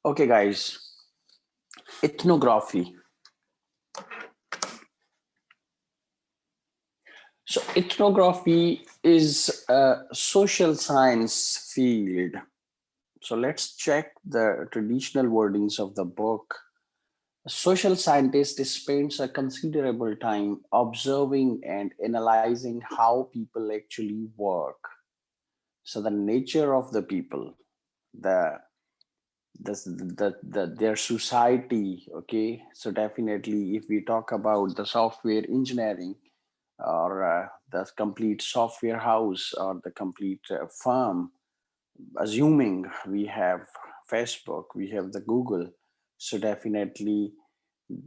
Okay, guys, ethnography. So, ethnography is a social science field. So, let's check the traditional wordings of the book. A social scientist spends a considerable time observing and analyzing how people actually work. So, the nature of the people, the their society. Okay, so definitely if we talk about the software engineering or the complete software house or the complete firm, assuming we have Facebook, we have the Google, so definitely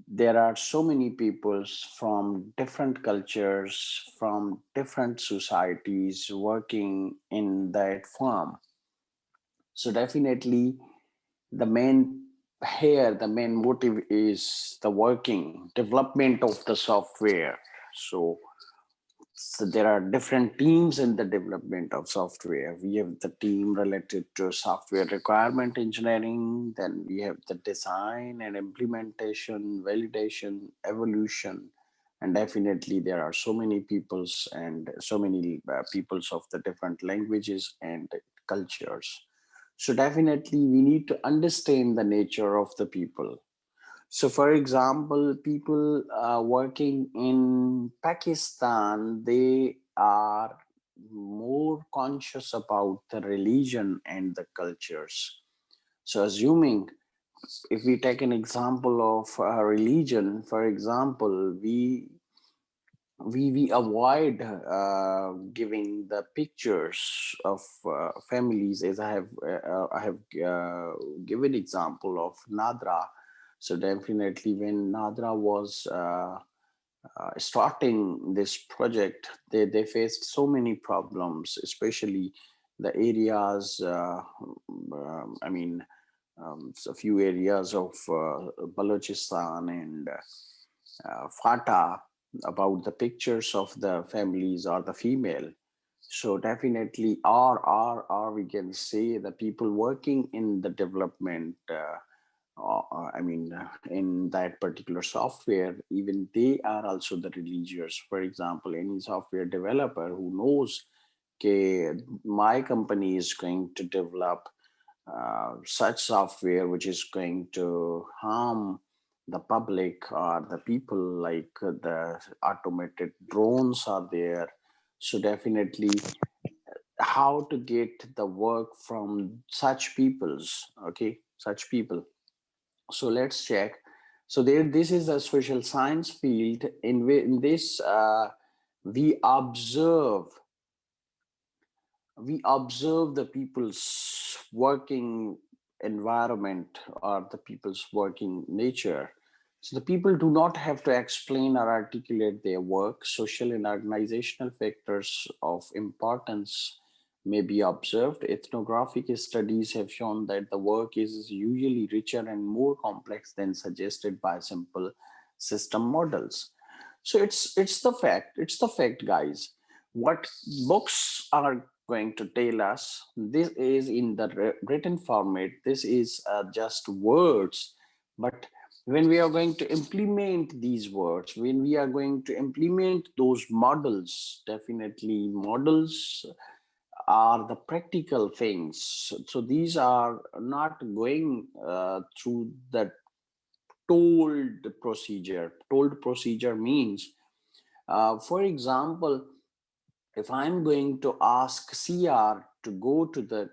there are so many peoples from different cultures, from different societies working in that firm. So definitely the main the main motive is the working development of the software. So there are different teams in the development of software. We have the team related to software requirement engineering, then we have the design and implementation, validation, evolution, and definitely there are so many peoples and so many peoples of the different languages and cultures. So definitely we need to understand the nature of the people. So, for example, people working in Pakistan, they are more conscious about the religion and the cultures. So, assuming if we take an example of religion, for example, we avoid giving the pictures of families, as I have given example of Nadra. So definitely when Nadra was starting this project, they faced so many problems, especially the areas, I mean, a few areas of Balochistan and Fata, about the pictures of the families or the female. So definitely, or we can say the people working in the development. In that particular software, even they are also the religious. For example, any software developer who knows, okay, my company is going to develop such software which is going to harm the public or the people, like the automated drones are there. So definitely how to get the work from such peoples, okay, such people. So let's check. So there, this is a social science field in this we observe we observe the people's working environment or the people's working nature. So the people do not have to explain or articulate their work. Social and organizational factors of importance may be observed. Ethnographic studies have shown that the work is usually richer and more complex than suggested by simple system models. So it's the fact, guys. What books are going to tell us, this is in the written format, this is just words. But when we are going to implement these words, when we are going to implement those models, definitely models are the practical things. So these are not going through the told procedure means, for example, if I'm going to ask CR to go to the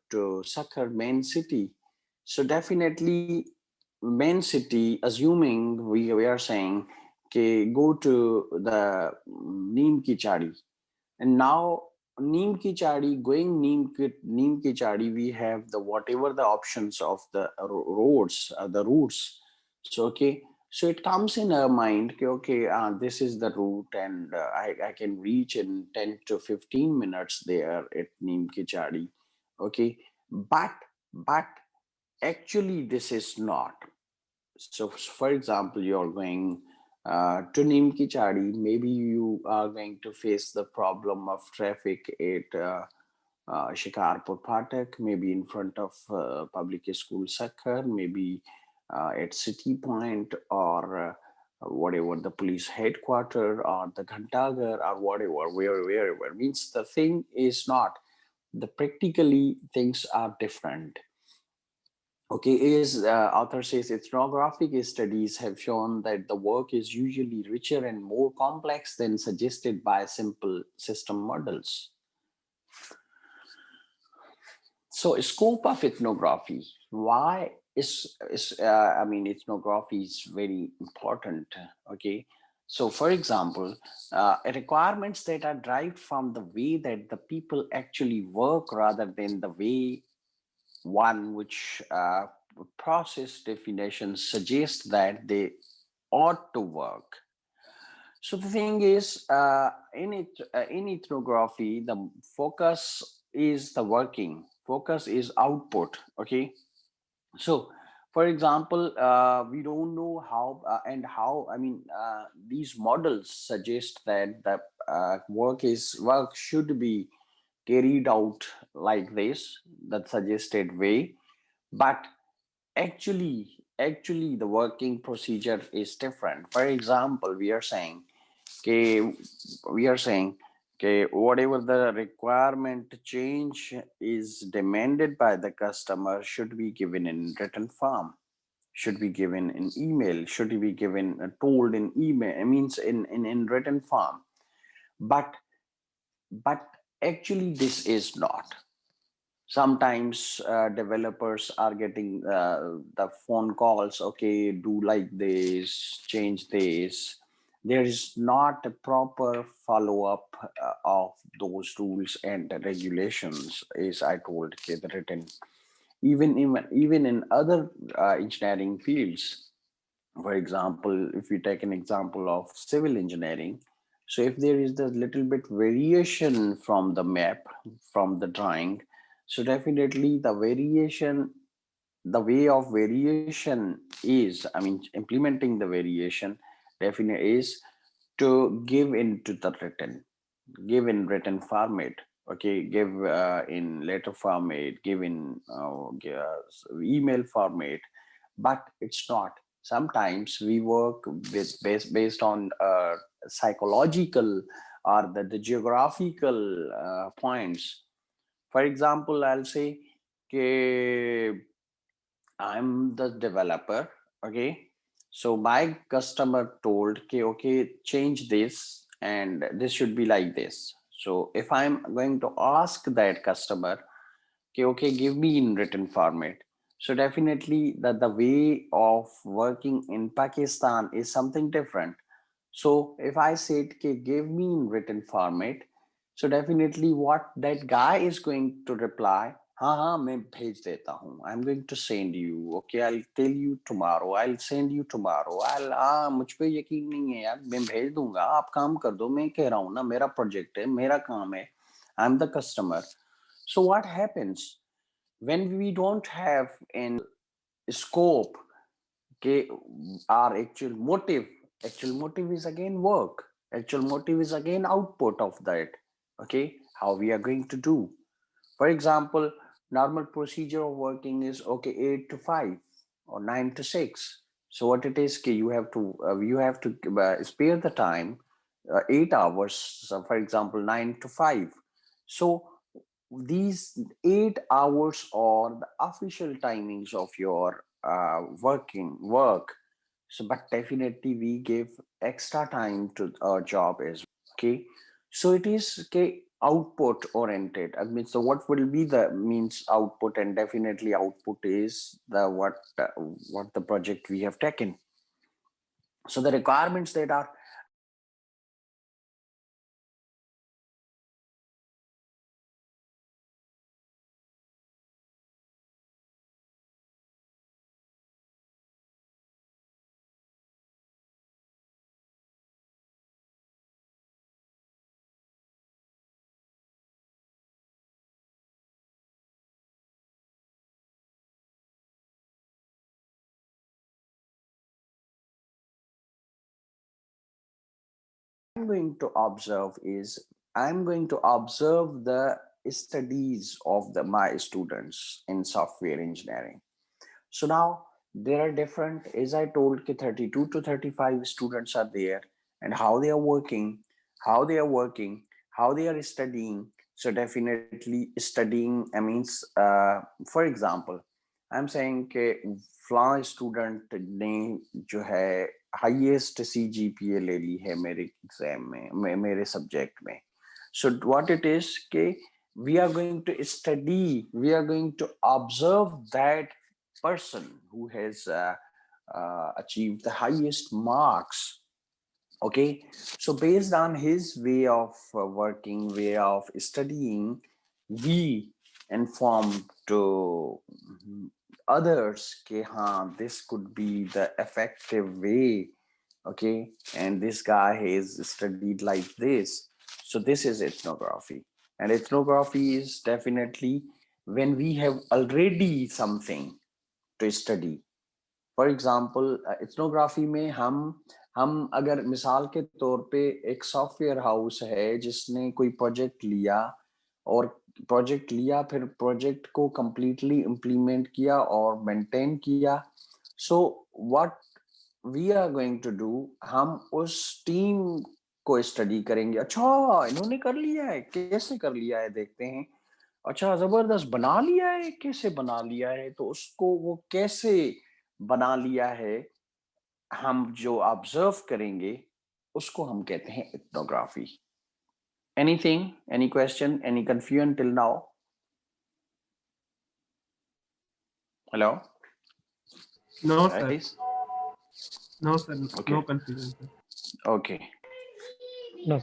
to succor main city, so definitely main city, assuming we are saying, okay, go to the Neem Ki Chadi, and now Neem Ki Chadi, going Neem Ki Chadi, we have the whatever the options of the roads, the routes. So okay, so it comes in our mind, okay, this is the route, and I can reach in 10 to 15 minutes there at Neem Ki Chadi. Okay, but but actually this is not. So for example, you're going to Neem Ki Chadi, maybe you are going to face the problem of traffic at Shikarpur Phatak, maybe in front of public school Sakhar, maybe at City Point, or whatever the police headquarters or the Ghantagar or whatever, wherever. Means the thing is not, the practically things are different. Okay, is author says ethnographic studies have shown that the work is usually richer and more complex than suggested by simple system models. So, scope of ethnography. Why I mean, ethnography is very important. Okay, so for example, requirements that are derived from the way that the people actually work rather than the way one which process definitions suggest that they ought to work. So the thing is, in ethnography, the focus is the working. Focus is output. Okay, so for example, we don't know how and how. I mean, these models suggest that the work should be carried out like this, that suggested way, but actually the working procedure is different. For example, okay, we are saying okay, whatever the requirement change is demanded by the customer should be given in written form, should be given in email, should be given told in email, I means in written form. But but actually this is not. Sometimes developers are getting the phone calls, okay, do like this, change this. There is not a proper follow up of those rules and regulations, as I told, okay, the written. Even in other engineering fields, for example, if we take an example of civil engineering, so if there is the little bit variation from the map, from the drawing, so definitely the way of variation is, I mean, implementing the variation definitely is to give into the written, give in written format. Okay, give in letter format, give in email format. But it's not. Sometimes we work with based on psychological or the geographical points. For example, I'll say, okay, I'm the developer. Okay. So my customer told, okay, change this and this should be like this. So if I'm going to ask that customer, okay, give me in written format. So definitely that the way of working in Pakistan is something different. So if I said, okay, give me in written format, so definitely what that guy is going to reply, हाँ मैं भेज देता हूँ, I'm going to send you, okay, I'll tell you tomorrow, I'll send you tomorrow, मुझ पे यकीन नहीं है यार, मैं भेज दूंगा, आप काम कर दो, मैं कह रहा हूँ ना, मेरा प्रोजेक्ट है, मेरा काम है, I'm the customer. So what happens when we don't have in scope, okay, our actual motive is again work, actual motive is again output of that. Okay, how we are going to do, for example, normal procedure of working is okay, 8 to 5 or 9 to 6. So what it is, okay, you have to spare the time 8 hours, so for example 9 to 5. So these 8 hours are the official timings of your working work. So but definitely we give extra time to our job as well. Okay, so it is okay, output oriented. I mean, so what will be the means output, and definitely output is the what the project we have taken. So the requirements that are I'm going to observe is I'm going to observe the studies of my students in software engineering. So now there are different, as I told, 32 to 35 students are there, and how they are working, how they are working, how they are studying. So definitely studying, I means, for example, I'm saying कि फलां student ने जो है highest CGPA ले ली है मेरे exam में, मेरे सब्जेक्ट में. So what it is कि we are going to study, we are going to observe that person who has achieved the highest marks. Okay, so based on his way of working, way of studying, we inform to others कि हाँ, this could be the effective way. Okay, and this guy has studied like this. So this is ethnography, and ethnography is definitely when we have already something to study. For example ethnography में हम अगर मिसाल के तौर पे एक software house है जिसने कोई प्रोजेक्ट लिया, और प्रोजेक्ट लिया फिर प्रोजेक्ट को कंप्लीटली इम्प्लीमेंट किया और मेंटेन किया. So what we are going to do, हम उस टीम को स्टडी करेंगे. अच्छा इन्होंने कर लिया है, कैसे कर लिया है देखते हैं. अच्छा जबरदस्त बना लिया है, कैसे बना लिया है, तो उसको वो कैसे बना लिया है हम जो ऑब्जर्व करेंगे उसको हम कहते हैं ethnography. Anything, any question, any confusion till now? Hello No, sir. Guys? No, sir. Okay, No confusion, sir. Okay, No.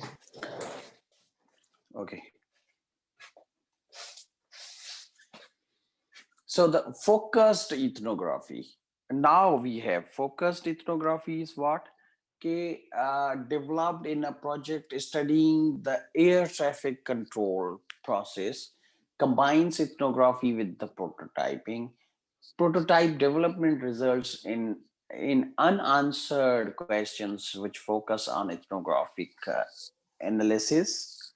Okay. So the focused ethnography. Now we have focused ethnography is what? Developed in a project studying the air traffic control process, combines ethnography with the prototyping. Prototype development results in unanswered questions which focus on ethnographic analysis.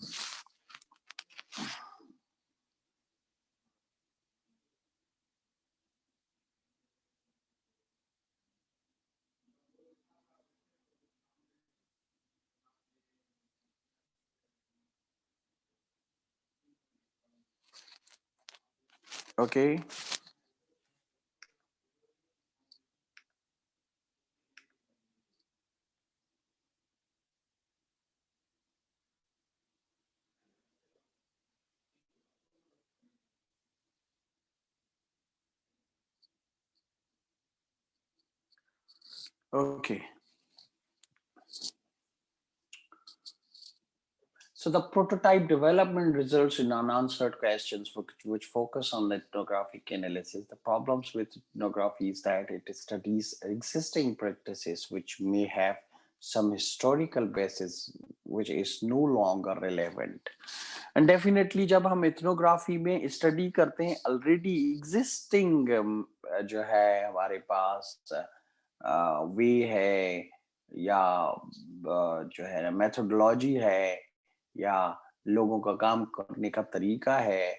Okay. Okay. So the prototype development results in unanswered questions which focus on ethnographic analysis. The problems with ethnography is that it studies existing practices which may have some historical basis which is no longer relevant. And definitely जब हम ethnography में study करते हैं already existing जो है हमारे पास वे है या जो है methodology है या लोगों का काम करने का तरीका है,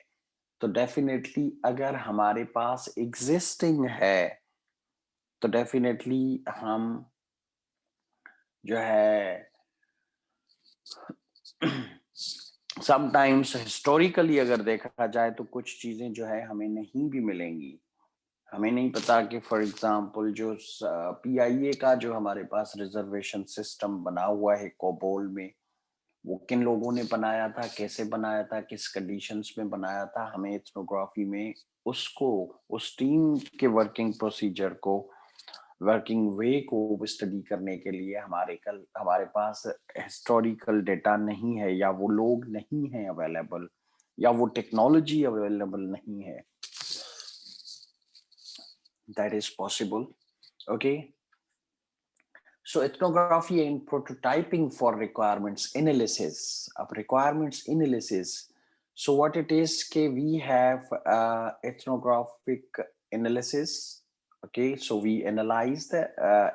तो डेफिनेटली अगर हमारे पास एग्जिस्टिंग है तो डेफिनेटली हम जो है समटाइम्स हिस्टोरिकली अगर देखा जाए तो कुछ चीजें जो है हमें नहीं भी मिलेंगी. हमें नहीं पता कि फॉर एग्जांपल जो PIA का जो हमारे पास रिजर्वेशन सिस्टम बना हुआ है कोबोल में, वो किन लोगों ने बनाया था, कैसे बनाया था, किस कंडीशंस में बनाया था. हमें एथनोग्राफी में उसको, उस टीम के वर्किंग प्रोसीजर को, वर्किंग वे को स्टडी करने के लिए हमारे पास हिस्टोरिकल डेटा नहीं है, या वो लोग नहीं हैं अवेलेबल, या वो टेक्नोलॉजी अवेलेबल नहीं है. That is possible. Okay. So ethnography and prototyping for requirements analysis. Of requirements analysis. So what it is, we have ethnographic analysis. Okay, so we analyze the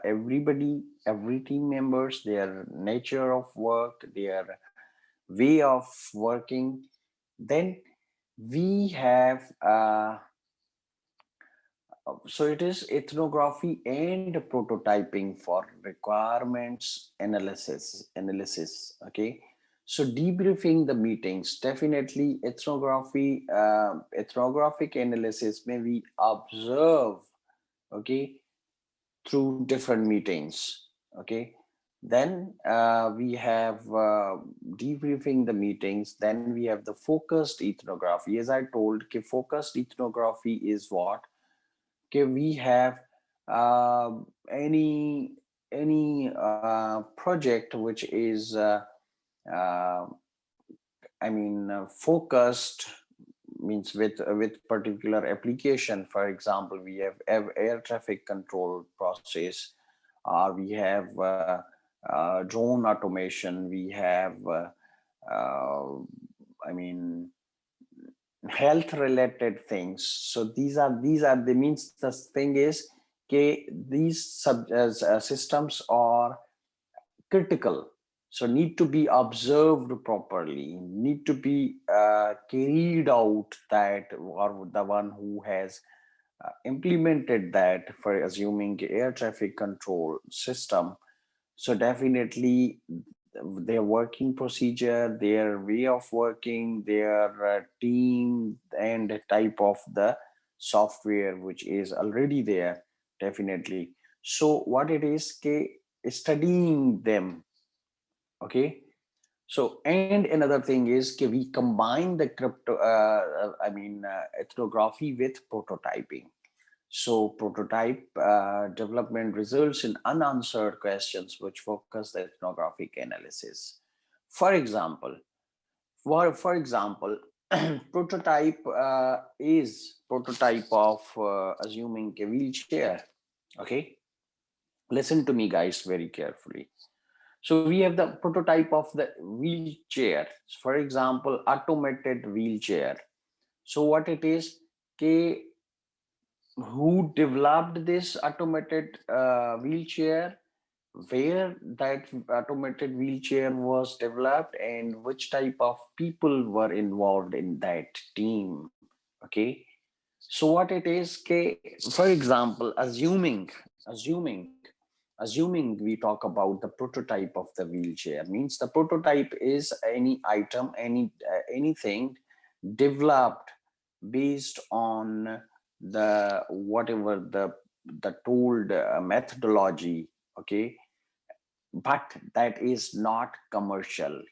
every team members, their nature of work, their way of working. Then we have so it is ethnography and prototyping for requirements analysis. Okay, so debriefing the meetings, definitely ethnographic analysis may we observe, okay, through different meetings. Okay, then we have debriefing the meetings. Then we have the focused ethnography. As I told, okay, focused ethnography is what? Okay, we have uh, any project which is uh, focused, means with particular application. For example, we have air traffic control process, we have drone automation, we have uh, I mean health related things. So these are the means, the thing is, okay, these systems are critical, so need to be observed properly, need to be carried out, that or the one who has implemented that, for assuming air traffic control system. So definitely their working procedure, their way of working, their team and type of the software which is already there, definitely. So what it is, studying them. Okay, so and another thing is we combine the ethnography with prototyping. So prototype development results in unanswered questions which focus the ethnographic analysis. For example, for example, prototype of assuming a wheelchair. Okay, listen to me guys very carefully. So we have the prototype of the wheelchair. For example, automated wheelchair. So what it is, okay, who developed this automated wheelchair, where that automated wheelchair was developed, and which type of people were involved in that team. Okay, so what it is, okay, for example, assuming assuming we talk about the prototype of the wheelchair, means the prototype is any item, anything developed based on the whatever the told methodology. Okay, but that is not commercial.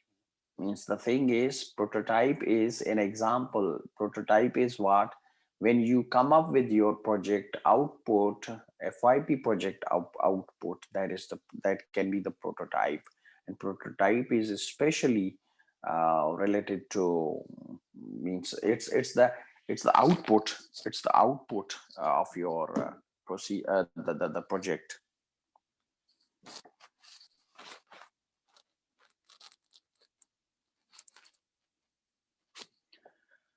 Means the thing is, prototype is an example. Prototype is what? When you come up with your project output, FYP project output, that can be the prototype. And prototype is especially related to, means it's the output, it's the output of your the project.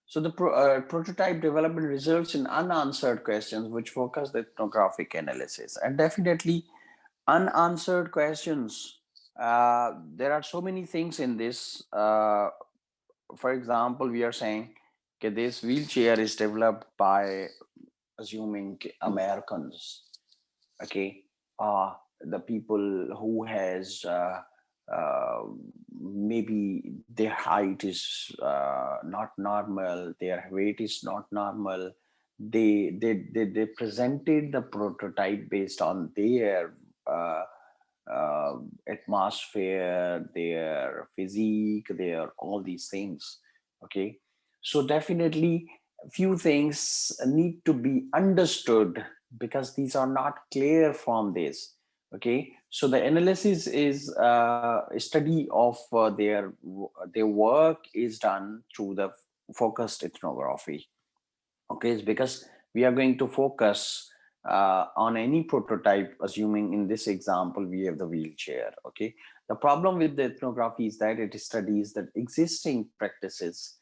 So the prototype development results in unanswered questions which focus the ethnographic analysis. And definitely unanswered questions. There are so many things in this. For example, we are saying, okay, this wheelchair is developed by assuming Americans. Okay, the people who has uh, maybe their height is not normal, their weight is not normal. They presented the prototype based on their uh, uh, atmosphere, their physique, their all these things. Okay, so definitely a few things need to be understood because these are not clear from this. Okay, so the analysis is a study of their work is done through the focused ethnography. Okay, it's because we are going to focus on any prototype, assuming in this example we have the wheelchair. Okay, the problem with the ethnography is that it studies that existing practices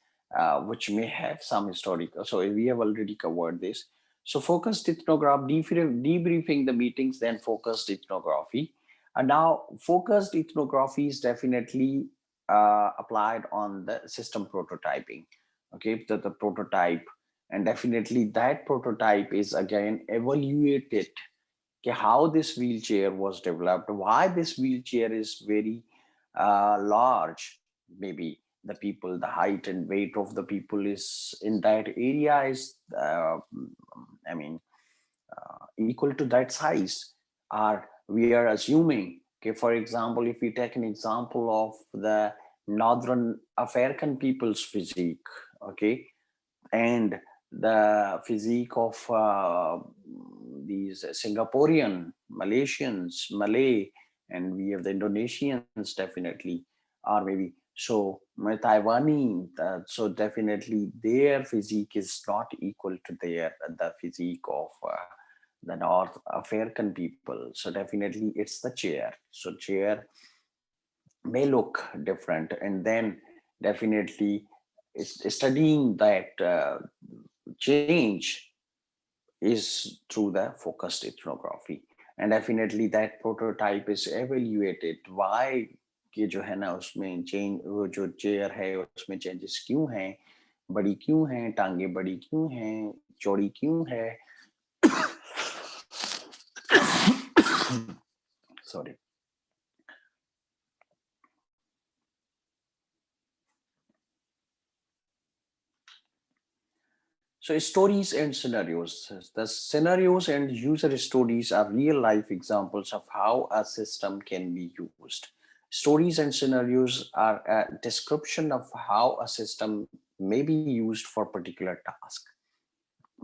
which may have some historical, so we have already covered this. So focused ethnography, debriefing the meetings, then focused ethnography. And now focused ethnography is definitely applied on the system prototyping. okay, the prototype. And definitely that prototype is again evaluated, okay, how this wheelchair was developed, why this wheelchair is very large. Maybe the people, the height and weight of the people is in that area is I mean equal to that size, or we are assuming, okay, for example, if we take an example of the northern African people's physique, okay, and the physique of these Singaporean, Malaysians, Malay, and we have the Indonesians definitely, or maybe so my Taiwanese. So definitely their physique is not equal to the physique of the North African people. So definitely it's the chair. So chair may look different, and then definitely studying that change is through the focused ethnography. And definitely that prototype is evaluated why कि जो है ना उसमें change, वो जो chair है उसमें changes क्यों हैं, बड़ी क्यों हैं, टांगे बड़ी क्यों हैं, चौड़ी क्यों है, sorry. So stories and scenarios. The scenarios and user stories are real life examples of how a system can be used. Stories and scenarios are a description of how a system may be used for particular task,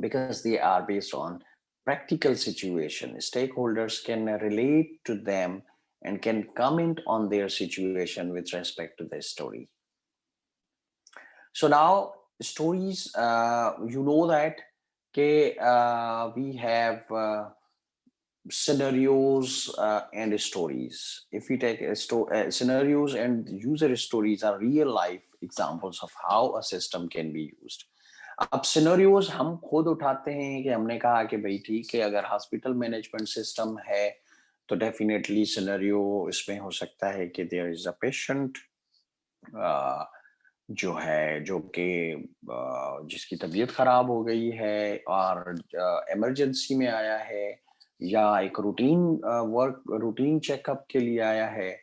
because they are based on practical situation. Stakeholders can relate to them and can comment on their situation with respect to the story. So now stories, you know that we have scenarios and stories. If we take scenarios and user stories are real life examples of how a system can be used. अब scenarios हम खुद उठाते हैं कि हमने कहा कि भाई ठीक है, अगर हॉस्पिटल मैनेजमेंट सिस्टम है तो डेफिनेटली सिनेरियो इसमें हो सकता है कि देयर इज अ पेशेंट जो है, जो कि जिसकी तबीयत खराब हो गई है और इमरजेंसी में आया है, या एक रूटीन चेकअप के लिए आया है.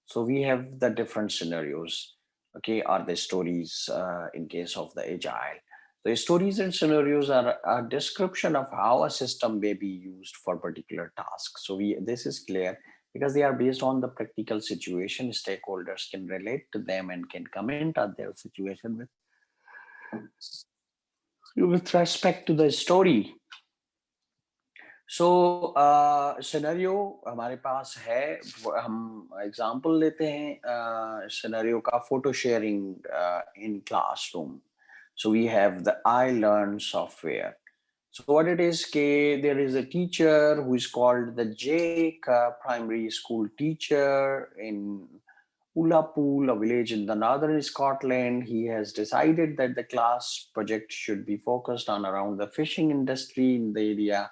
So we have the different scenarios, okay, or the stories in case of the agile. The stories and scenarios are a description of how a system may be used for particular tasks. So this is clear because they are based on the practical situation. Stakeholders can relate to them and can comment on their situation with respect to the story. So scenario हमारे पास है. हम example लेते हैं scenario का, photo sharing in classroom. So we have the I Learn software. So what it is, there is a teacher who is called the Jake, primary school teacher in Ullapool, a village in the northern Scotland. He has decided that the class project should be focused on around the fishing industry in the area.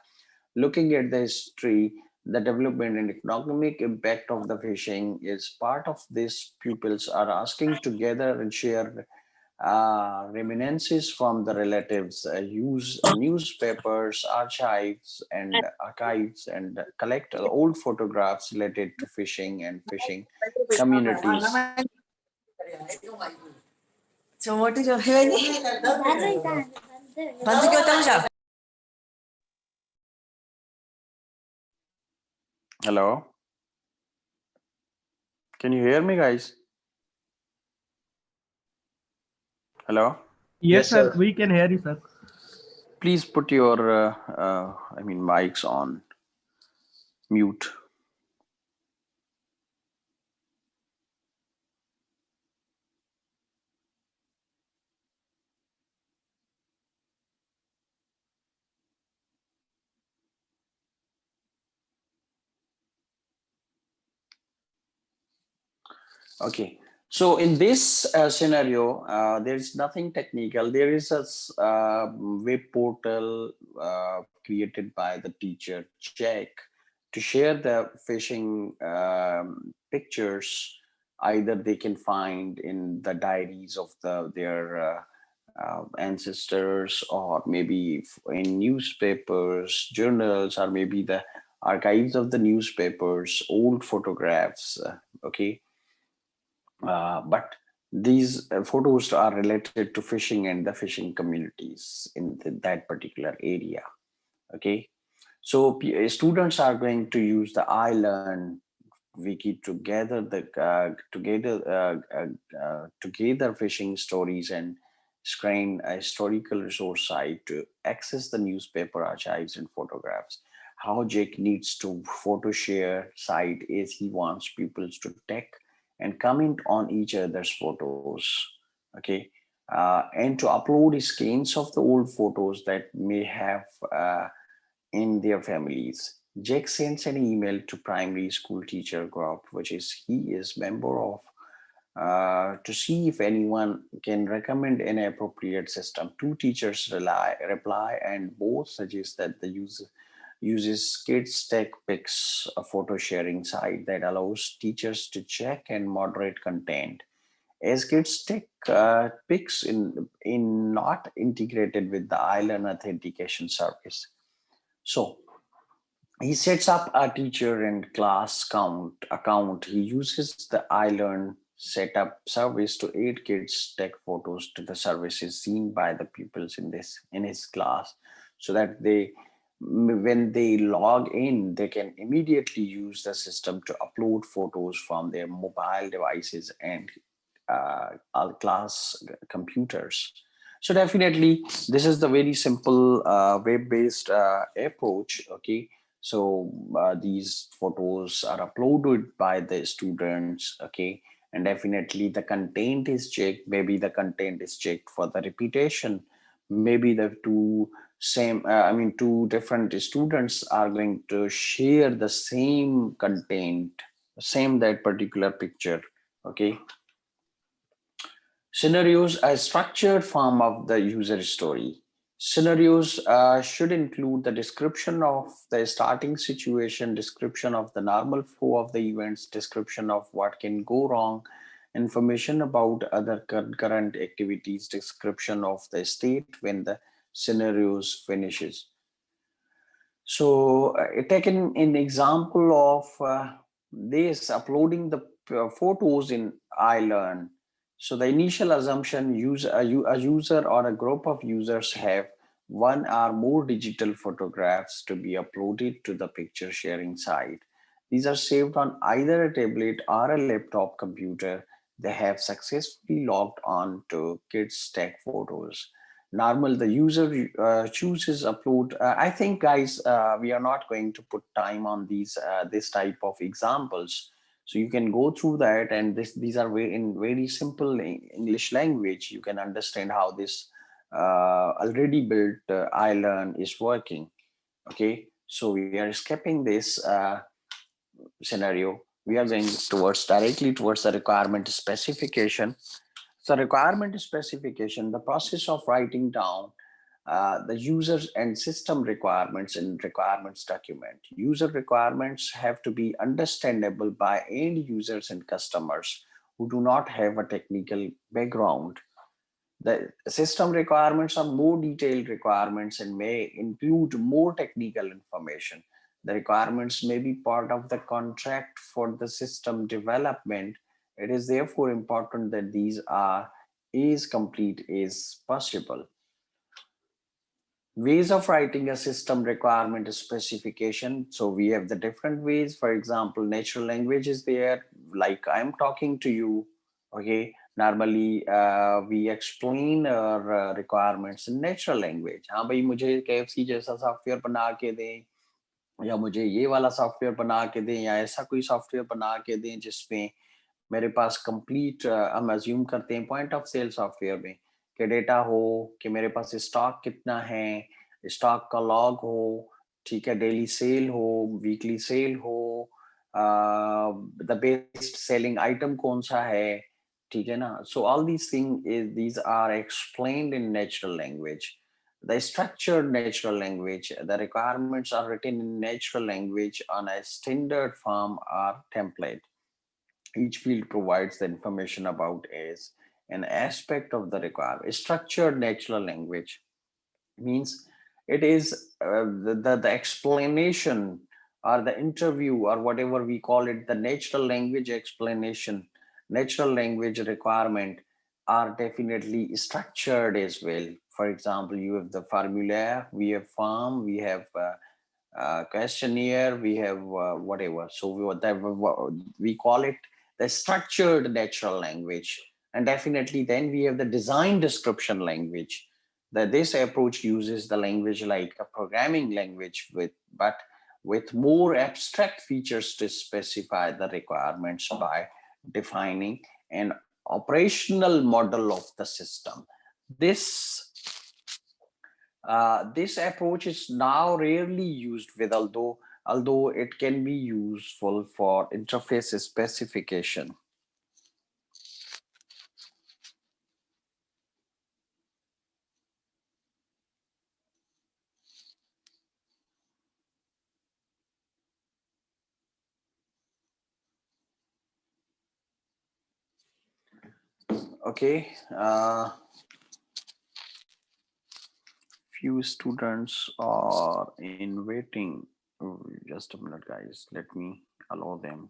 Looking at the history, the development and economic impact of the fishing is part of this. Pupils are asking to gather and share reminiscences from the relatives, use newspapers, archives, and collect old photographs related to fishing and fishing communities. So what is your favorite? Hello? Can you hear me, guys? Hello? Yes, sir. We can hear you, sir. Please put your, mics on mute. Okay, so in this scenario, there is nothing technical. There is a web portal created by the teacher Jack to share the fishing pictures. Either they can find in the diaries of their ancestors, or maybe in newspapers, journals, or maybe the archives of the newspapers, old photographs. Okay, but these photos are related to fishing and the fishing communities in that particular area. Okay, so students are going to use the iLearn wiki together fishing stories and screen a historical resource site to access the newspaper archives and photographs. How Jake needs to photo share site is he wants people to take and comment on each other's photos. Okay, and to upload scans of the old photos that may have in their families. Jake sends an email to primary school teacher group, which is he is member of, to see if anyone can recommend an appropriate system. Two teachers reply, and both suggest that the user uses Kids Tech Pics, a photo sharing site that allows teachers to check and moderate content. As Kids Tech Pics in not integrated with the Island authentication service. So he sets up a teacher and class count account. He uses the iLearn setup service to aid kids take photos to the services seen by the pupils in his class, so that they when they log in they can immediately use the system to upload photos from their mobile devices and our class computers. So definitely this is the very simple web-based approach. Okay, so these photos are uploaded by the students. Okay, and definitely the content is checked. Maybe the content is checked for the repetition. Maybe the two different students are going to share the same content, same that particular picture. Okay, scenarios, a structured form of the user story. Scenarios should include the description of the starting situation, description of the normal flow of the events, description of what can go wrong, information about other current activities, description of the state when the scenarios finishes. So taken an example of this uploading the photos in iLearn. So the initial assumption a user or a group of users have one or more digital photographs to be uploaded to the picture sharing site. These are saved on either a tablet or a laptop computer. They have successfully logged on to Kids Tech Photos. Normal, the user chooses upload. I think, guys, we are not going to put time on this type of examples, so you can go through that, and these are in very simple English language. You can understand how this already built iLearn is working. Okay, so we are skipping this scenario. We are going directly towards the requirement specification. So requirement specification, the process of writing down the users and system requirements in requirements document. User requirements have to be understandable by end users and customers who do not have a technical background. The system requirements are more detailed requirements and may include more technical information. The requirements may be part of the contract for the system development. It is therefore important that these are as complete as possible. Ways of writing a system requirement specification. So we have the different ways. For example, natural language is there, like I'm talking to you. Okay, normally we explain our requirements in natural language. हाँ भाई मुझे KFC जैसा software बना के दें, या मुझे ये वाला सॉफ्टवेयर बना के दें, या ऐसा कोई सॉफ्टवेयर बना के दें जिसमें मेरे पास कंप्लीट हम अज्यूम करते हैं पॉइंट ऑफ सेल सॉफ्टवेयर में कि डेटा हो, कि मेरे पास स्टॉक कितना है, स्टॉक का लॉग हो, ठीक है, डेली सेल हो, वीकली सेल हो, द बेस्ट सेलिंग आइटम कौन सा है, ठीक है ना. So all these thing is these are explained in natural language. The structured natural language, the requirements are written in natural language on a standard form or template. Each field provides the information about as an aspect of the requirement. Structured natural language means it is the explanation or the interview or whatever we call it, the natural language explanation, natural language requirement are definitely structured as well. For example, you have the formulaire, we have form, we have questionnaire, we have whatever. So we call it the structured natural language. And definitely then we have the design description language. That this approach uses the language like a programming language but with more abstract features to specify the requirements by defining an operational model of the system. This approach is now rarely used with, although it can be useful for interface specification. Okay, few students are in waiting. Oh, just a minute, guys. Let me allow them.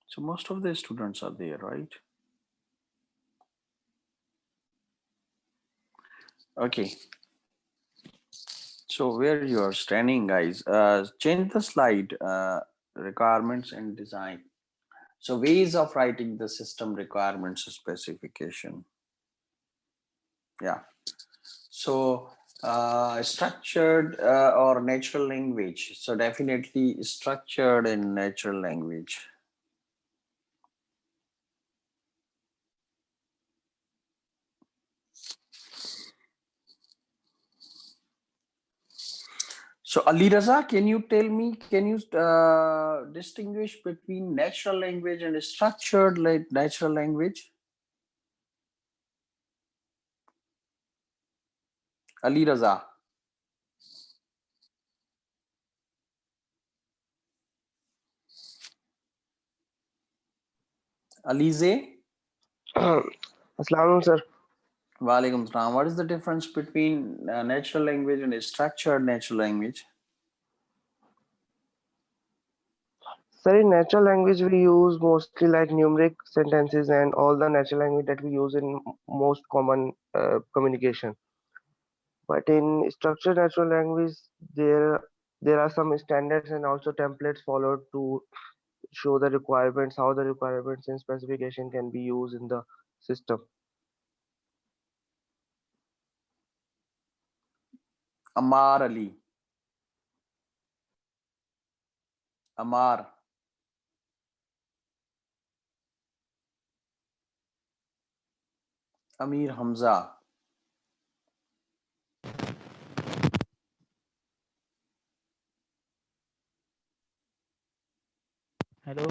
So most of the students are there, right? Okay. So where you are standing, guys, change the slide, requirements and design. So ways of writing the system requirements specification. Yeah. So structured or natural language. So definitely structured in natural language. So Ali Raza, can you tell me, can you distinguish between natural language and structured like natural language? Ali Raza. Alize. Assalamu sir. Walaikum salam. What is the difference between natural language and structured natural language? Sir, in natural language we use mostly like numeric sentences and all the natural language that we use in most common communication. But in structured natural language, there are some standards and also templates followed to show the requirements, how the requirements and specification can be used in the system. Amar Ali. Amar. Amir Hamza. Hello.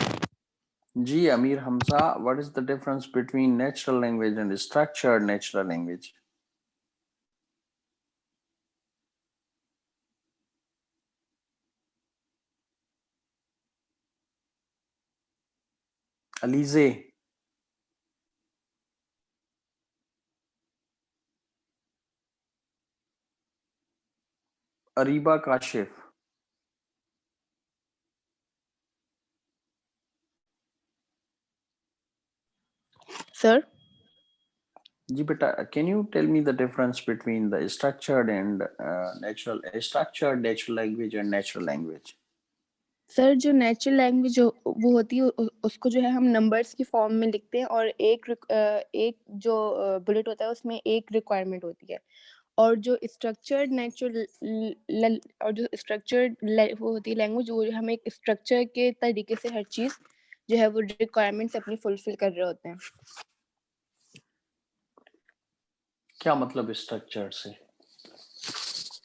Ji Amir Hamza, what is the difference between natural language and structured natural language? Alize. Ariba Kashif. Sir, Ji beta, can you tell me the difference between the structured and structured natural language and natural language? Sir जो natural language वो होती है उसको जो है हम numbers की form में लिखते हैं और एक जो बुलेट होता है उसमें एक रिक्वायरमेंट होती है और जो स्ट्रक्चर्ड नेचुरल और जो स्ट्रक्चर्ड वो होती है लैंग्वेज वो हम एक स्ट्रक्चर के तरीके से हर चीज जो है वो रिक्वायरमेंट्स अपनी फुलफिल कर रहे होते हैं. क्या मतलब स्ट्रक्चर से?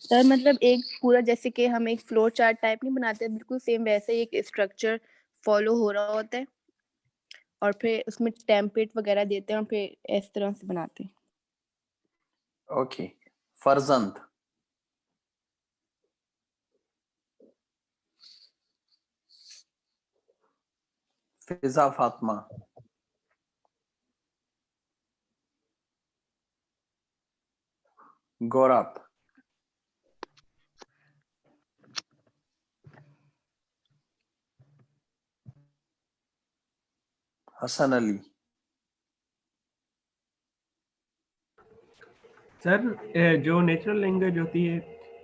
सर मतलब एक पूरा जैसे कि हम एक फ्लो चार्ट टाइप नहीं बनाते, बिल्कुल सेम वैसे ही एक स्ट्रक्चर फॉलो हो रहा होता है और फिर उसमें टेम्पलेट वगैरह देते हैं और फिर इस तरह से बनाते हैं. Okay. Farzand. Fiza Fatma. Gaurav. Hassan Ali. Sir जो नेचुरल लैंग्वेज होती है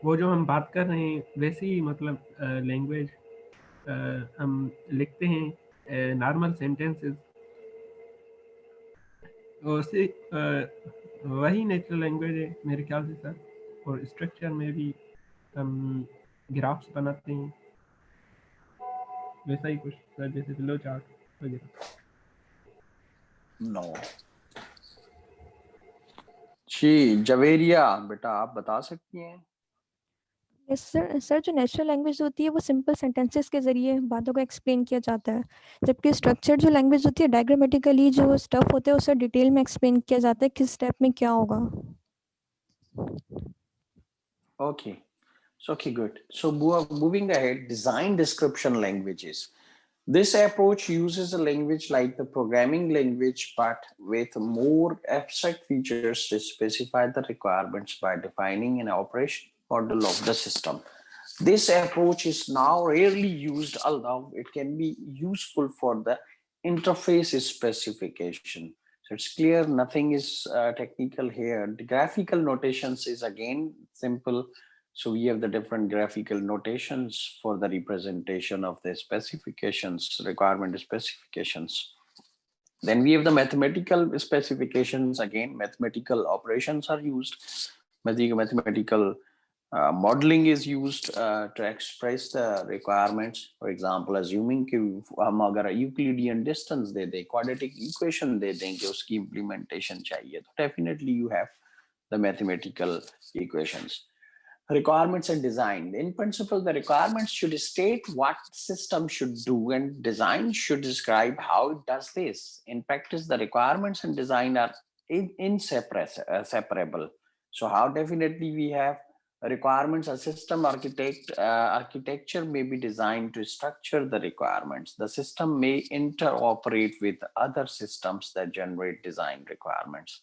वो जो हम बात कर रहे हैं वैसी ही मतलब लैंग्वेज हम लिखते हैं नॉर्मल सेंटेंसेस उसी वही नेचुरल लैंग्वेज है मेरे ख्याल से सर। और स्ट्रक्चर में भी हम ग्राफ्स बनाते हैं वैसा ही कुछ सर, जैसे फ्लो चार्ट वगैरह। नो जी जवेरिया बेटा आप बता सकती हैं। Yes sir. सर जो नेचुरल लैंग्वेज होती है वो सिंपल सेंटेंसेस के जरिए बातों को एक्सप्लेन किया जाता है, जबकि स्ट्रक्चर्ड जो लैंग्वेज होती है डायग्रामेटिकली जो स्टफ होता है उसे डिटेल में एक्सप्लेन किया जाता है किस स्टेप में क्या होगा। Okay. So, okay, good. So moving ahead, design description languages. This approach uses a language like the programming language, but with more abstract features to specify the requirements by defining an operation model of the system. This approach is now rarely used, although it can be useful for the interface specification. So it's clear nothing is technical here. The graphical notations is again simple. So we have the different graphical notations for the representation of the specifications, requirement specifications. Then we have the mathematical specifications. Again, mathematical operations are used. Mathematical modeling is used to express the requirements. For example, assuming कि हम अगर Euclidean distance दे दें, quadratic equation दे दें कि उसकी implementation चाहिए, तो definitely you have the mathematical equations. Requirements and design. In principle, the requirements should state what the system should do, and design should describe how it does this. In practice, the requirements and design are inseparable. So how definitely we have requirements, a system architecture may be designed to structure the requirements. The system may interoperate with other systems that generate design requirements.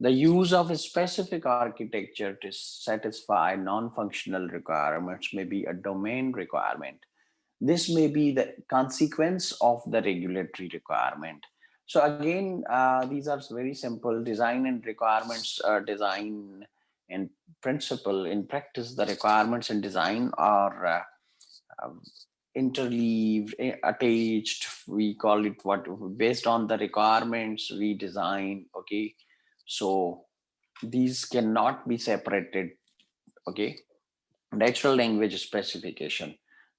The use of a specific architecture to satisfy non-functional requirements may be a domain requirement. This may be the consequence of the regulatory requirement. So again, these are very simple design and requirements, design and principle. In practice, the requirements and design are interleaved, attached. We call it what, based on the requirements we design. Okay, so these cannot be separated. Okay, natural language specification.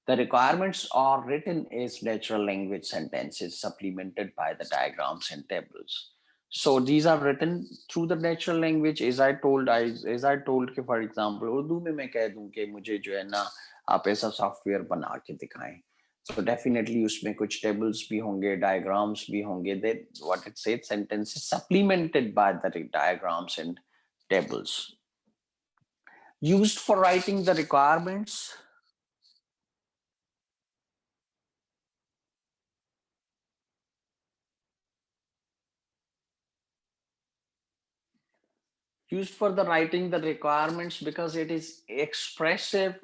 The requirements are written as natural language sentences supplemented by the diagrams and tables. So these are written through the natural language. As I told कि for example Urdu में मैं कह दूं कि मुझे जो है ना आप ऐसा सॉफ्टवेयर बना के दिखाएं, so definitely उसमें कुछ tables भी होंगे, diagrams भी होंगे. That what it says, sentences supplemented by the diagrams and tables. Used for writing the requirements. Used for the writing the requirements because it is expressive,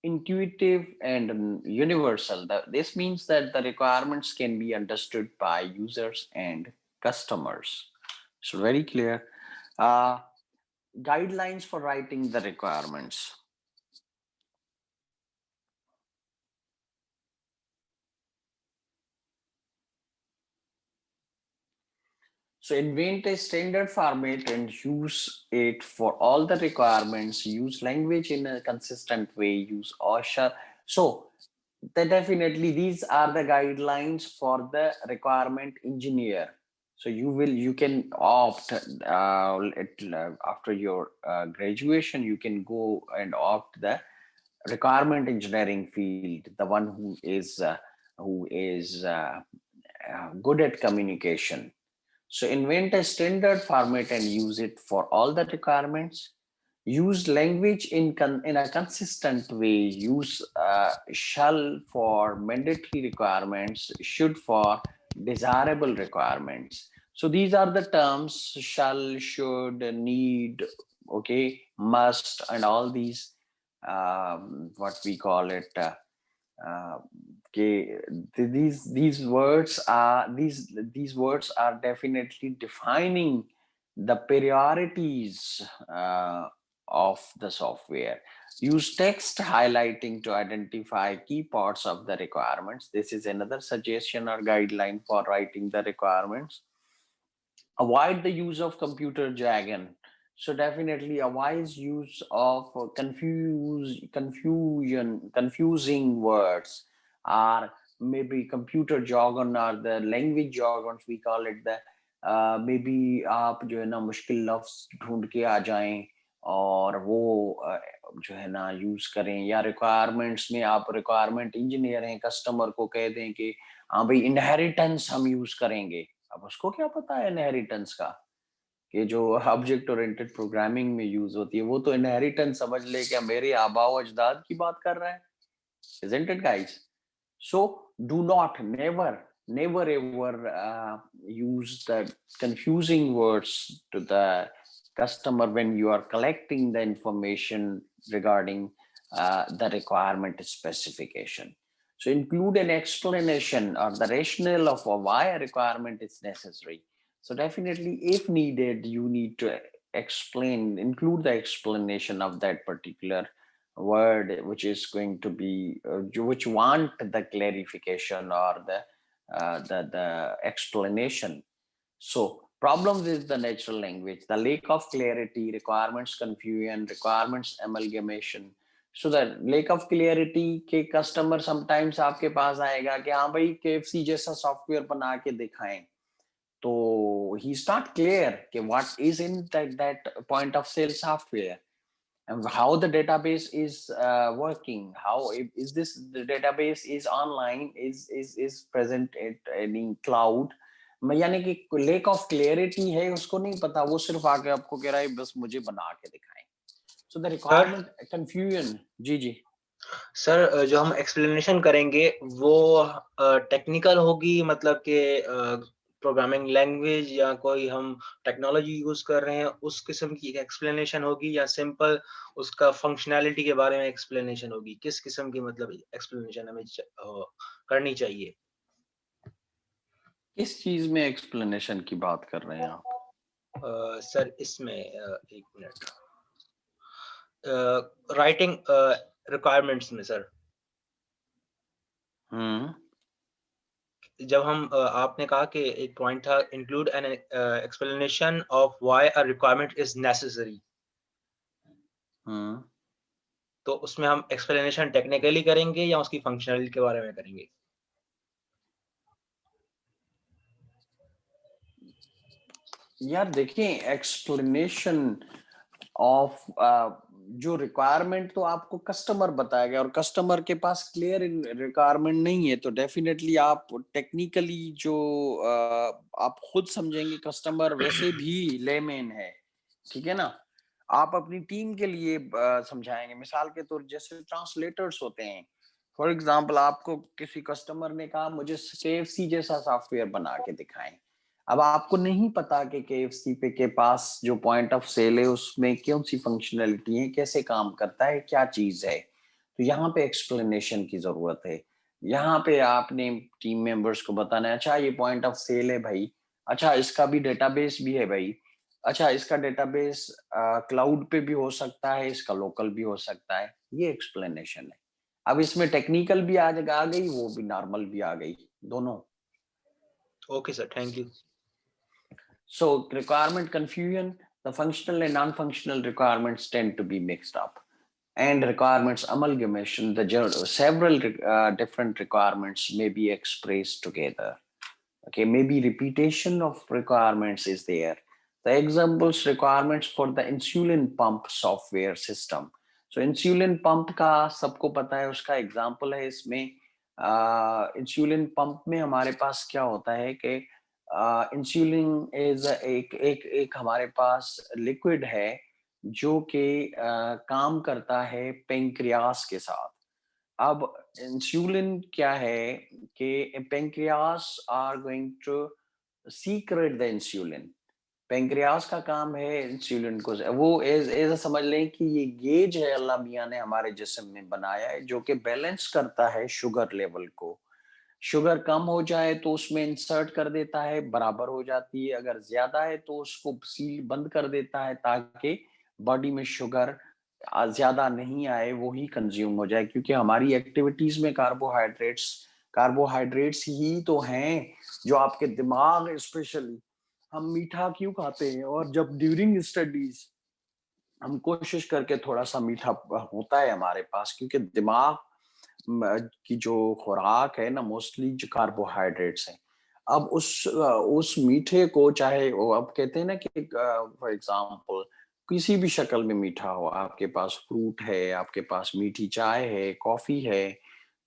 intuitive, and universal. This means that the requirements can be understood by users and customers. So very clear. Guidelines for writing the requirements. So invent a standard format and use it for all the requirements. Use language in a consistent way. Use OSHA. So definitely these are the guidelines for the requirement engineer. So you can opt after your graduation, you can go and opt the requirement engineering field, the one who is good at communication. So invent a standard format and use it for all the requirements. Use language in a consistent way. Use shall for mandatory requirements, should for desirable requirements. So these are the terms: shall, should, need, okay, must, and all these what we call it. Okay, these words are definitely defining the priorities of the software. Use text highlighting to identify key parts of the requirements. This is another suggestion or guideline for writing the requirements. Avoid the use of computer jargon. So definitely a wise use of confusing words, or maybe computer jargon or the language jargons, we call it the maybe आप जो है ना मुश्किल लफ्ज ढूंढ के आ जाएं और वो जो है ना यूज करें, या रिक्वायरमेंट्स में आप रिक्वायरमेंट इंजीनियर हैं, कस्टमर को कह दें कि हाँ भाई इनहेरिटेंस हम यूज करेंगे। अब उसको क्या पता है इनहेरिटेंस का, कि जो ऑब्जेक्ट ओरिएंटेड प्रोग्रामिंग में यूज होती है वो तो इनहेरिटेंस समझ ले क्या मेरे आबाओ अजदाद की बात कर रहा है। Isn't it, guys? So do not, never ever use the confusing words to the customer when you are collecting the information regarding the requirement specification. So include an explanation or the rationale of why a requirement is necessary. So definitely, if needed, you need to include the explanation of that particular word which is going to be which want the clarification or the explanation. So problems with the natural language: the lack of clarity, requirements confusion, requirements amalgamation. So the lack of clarity के customer sometimes आपके पास आएगा कि हाँ भाई KFC जैसा software बना के दिखाएं, तो he's not clear कि what is in that point of sale software and how the database is working, how is this the database is online, is present at any cloud. यानी कि lack of clarity है, उसको नहीं पता, वो सिर्फ आके आपको कह रहा है बस मुझे बना के दिखाएं. So the requirement confusion. जी जी सर जो हम एक्सप्लेनेशन करेंगे वो टेक्निकल होगी, मतलब कि प्रोग्रामिंग लैंग्वेज या कोई हम टेक्नोलॉजी यूज कर रहे हैं उस किस्म की एक्सप्लेनेशन होगी, या सिंपल उसका फंक्शनैलिटी के बारे में एक्सप्लेनेशन होगी? किस किस्म की मतलब एक्सप्लेनेशन हमें करनी चाहिए? किस चीज में एक्सप्लेनेशन की बात कर रहे हैं आप? सर इसमें एक मिनट, राइटिंग रिक्वायरमेंट्स में सर। जब हम आपने कहा कि एक पॉइंट था include an explanation of why a requirement is necessary, तो उसमें हम एक्सप्लेनेशन टेक्निकली करेंगे या उसकी फंक्शनलिटी के बारे में करेंगे? यार देखिए, एक्सप्लेनेशन ऑफ जो रिक्वायरमेंट तो आपको कस्टमर बताएगा, और कस्टमर के पास क्लियर रिक्वायरमेंट नहीं है, तो डेफिनेटली आप टेक्निकली जो आप खुद समझेंगे, कस्टमर वैसे भी लेमैन है, ठीक है ना। आप अपनी टीम के लिए समझाएंगे, मिसाल के तौर जैसे ट्रांसलेटर्स होते हैं। फॉर एग्जांपल आपको किसी कस्टमर ने कहा मुझे KFC जैसा सॉफ्टवेयर बना के दिखाएं। अब आपको नहीं पता कि KFC पे के पास जो पॉइंट ऑफ सेल है उसमें कौन सी फंक्शनलिटी है, कैसे काम करता है, क्या चीज है, तो यहाँ पे एक्सप्लेनेशन की जरूरत है। यहाँ पे आपने टीम मेंबर्स को बताना है, अच्छा ये पॉइंट ऑफ सेल है भाई, अच्छा इसका भी डेटाबेस भी है भाई, अच्छा इसका डेटाबेस क्लाउड पे भी हो सकता है, इसका लोकल भी हो सकता है, ये एक्सप्लेनेशन है। अब इसमें टेक्निकल भी आ गई, वो भी नॉर्मल भी आ गई, दोनों। Okay sir, thank you. So requirement confusion, the functional and non-functional requirements tend to be mixed up. And requirements amalgamation, several different requirements may be expressed together. Okay, maybe repetition of requirements is there. The examples requirements for the insulin pump software system. So insulin pump का सबको पता है, उसका example है इसमें। Insulin pump में हमारे पास क्या होता है कि इंसुलिन इज एक एक एक हमारे पास लिक्विड है जो कि काम करता है पेंक्रियास के साथ। अब इंसुलिन क्या है कि pancreas are going to secrete the insulin. Pancreas का काम है इंसुलिन को, वो एज समझ लें कि ये गेज है अल्लाह मियाँ ने हमारे जिस्म में बनाया है, जो कि बैलेंस करता है शुगर लेवल को। शुगर कम हो जाए तो उसमें इंसर्ट कर देता है, बराबर हो जाती है। अगर ज्यादा है तो उसको सील बंद कर देता है, ताकि बॉडी में शुगर ज्यादा नहीं आए, वो ही कंज्यूम हो जाए। क्योंकि हमारी एक्टिविटीज में कार्बोहाइड्रेट्स कार्बोहाइड्रेट्स ही तो हैं जो आपके दिमाग, स्पेशली हम मीठा क्यों खाते हैं, और जब ड्यूरिंग स्टडीज हम कोशिश करके थोड़ा सा मीठा होता है हमारे पास, क्योंकि दिमाग की जो खुराक है ना, मोस्टली जो कार्बोहाइड्रेट्स हैं। अब उस मीठे को, चाहे वो अब कहते हैं ना कि फॉर एग्जांपल किसी भी शक्ल में मीठा हो, आपके पास फ्रूट है, आपके पास मीठी चाय है, कॉफी है,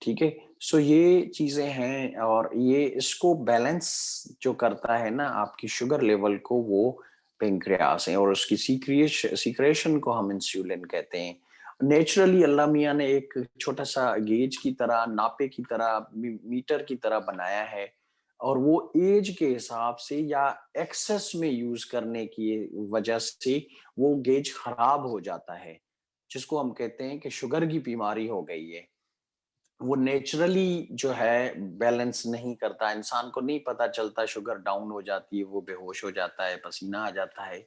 ठीक है। सो ये चीजें हैं, और ये इसको बैलेंस जो करता है ना आपकी शुगर लेवल को, वो पेंक्रियास है, और उसकी सीक्रेशन को हम इंसुलिन कहते हैं। नेचुरली अल्लाह मियाँ ने एक छोटा सा गेज की तरह, नापे की तरह, मीटर की तरह बनाया है, और वो एज के हिसाब से या एक्सेस में यूज करने की वजह से वो गेज खराब हो जाता है, जिसको हम कहते हैं कि शुगर की बीमारी हो गई है। वो नेचुरली जो है बैलेंस नहीं करता, इंसान को नहीं पता चलता, शुगर डाउन हो जाती है, वो बेहोश हो जाता है, पसीना आ जाता है,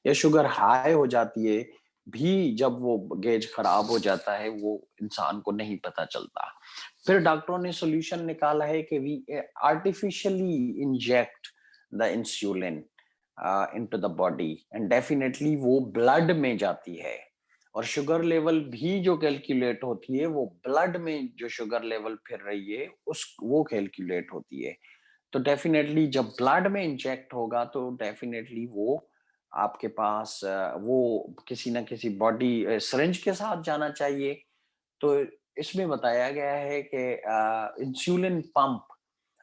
या शुगर हाई हो जाती है भी, जब वो गेज खराब हो जाता है, वो इंसान को नहीं पता चलता। फिर डॉक्टरों ने सॉल्यूशन निकाला है कि we artificially inject the insulin into the body, and definitely वो ब्लड में जाती है, और शुगर लेवल भी जो कैलकुलेट होती है, वो ब्लड में जो शुगर लेवल फिर रही है उस वो कैलकुलेट होती है। तो डेफिनेटली जब ब्लड में इंजेक्ट होगा तो डेफिनेटली वो आपके पास वो किसी ना किसी बॉडी सिरिंज के साथ जाना चाहिए। तो इसमें बताया गया है कि इंसुलिन पंप,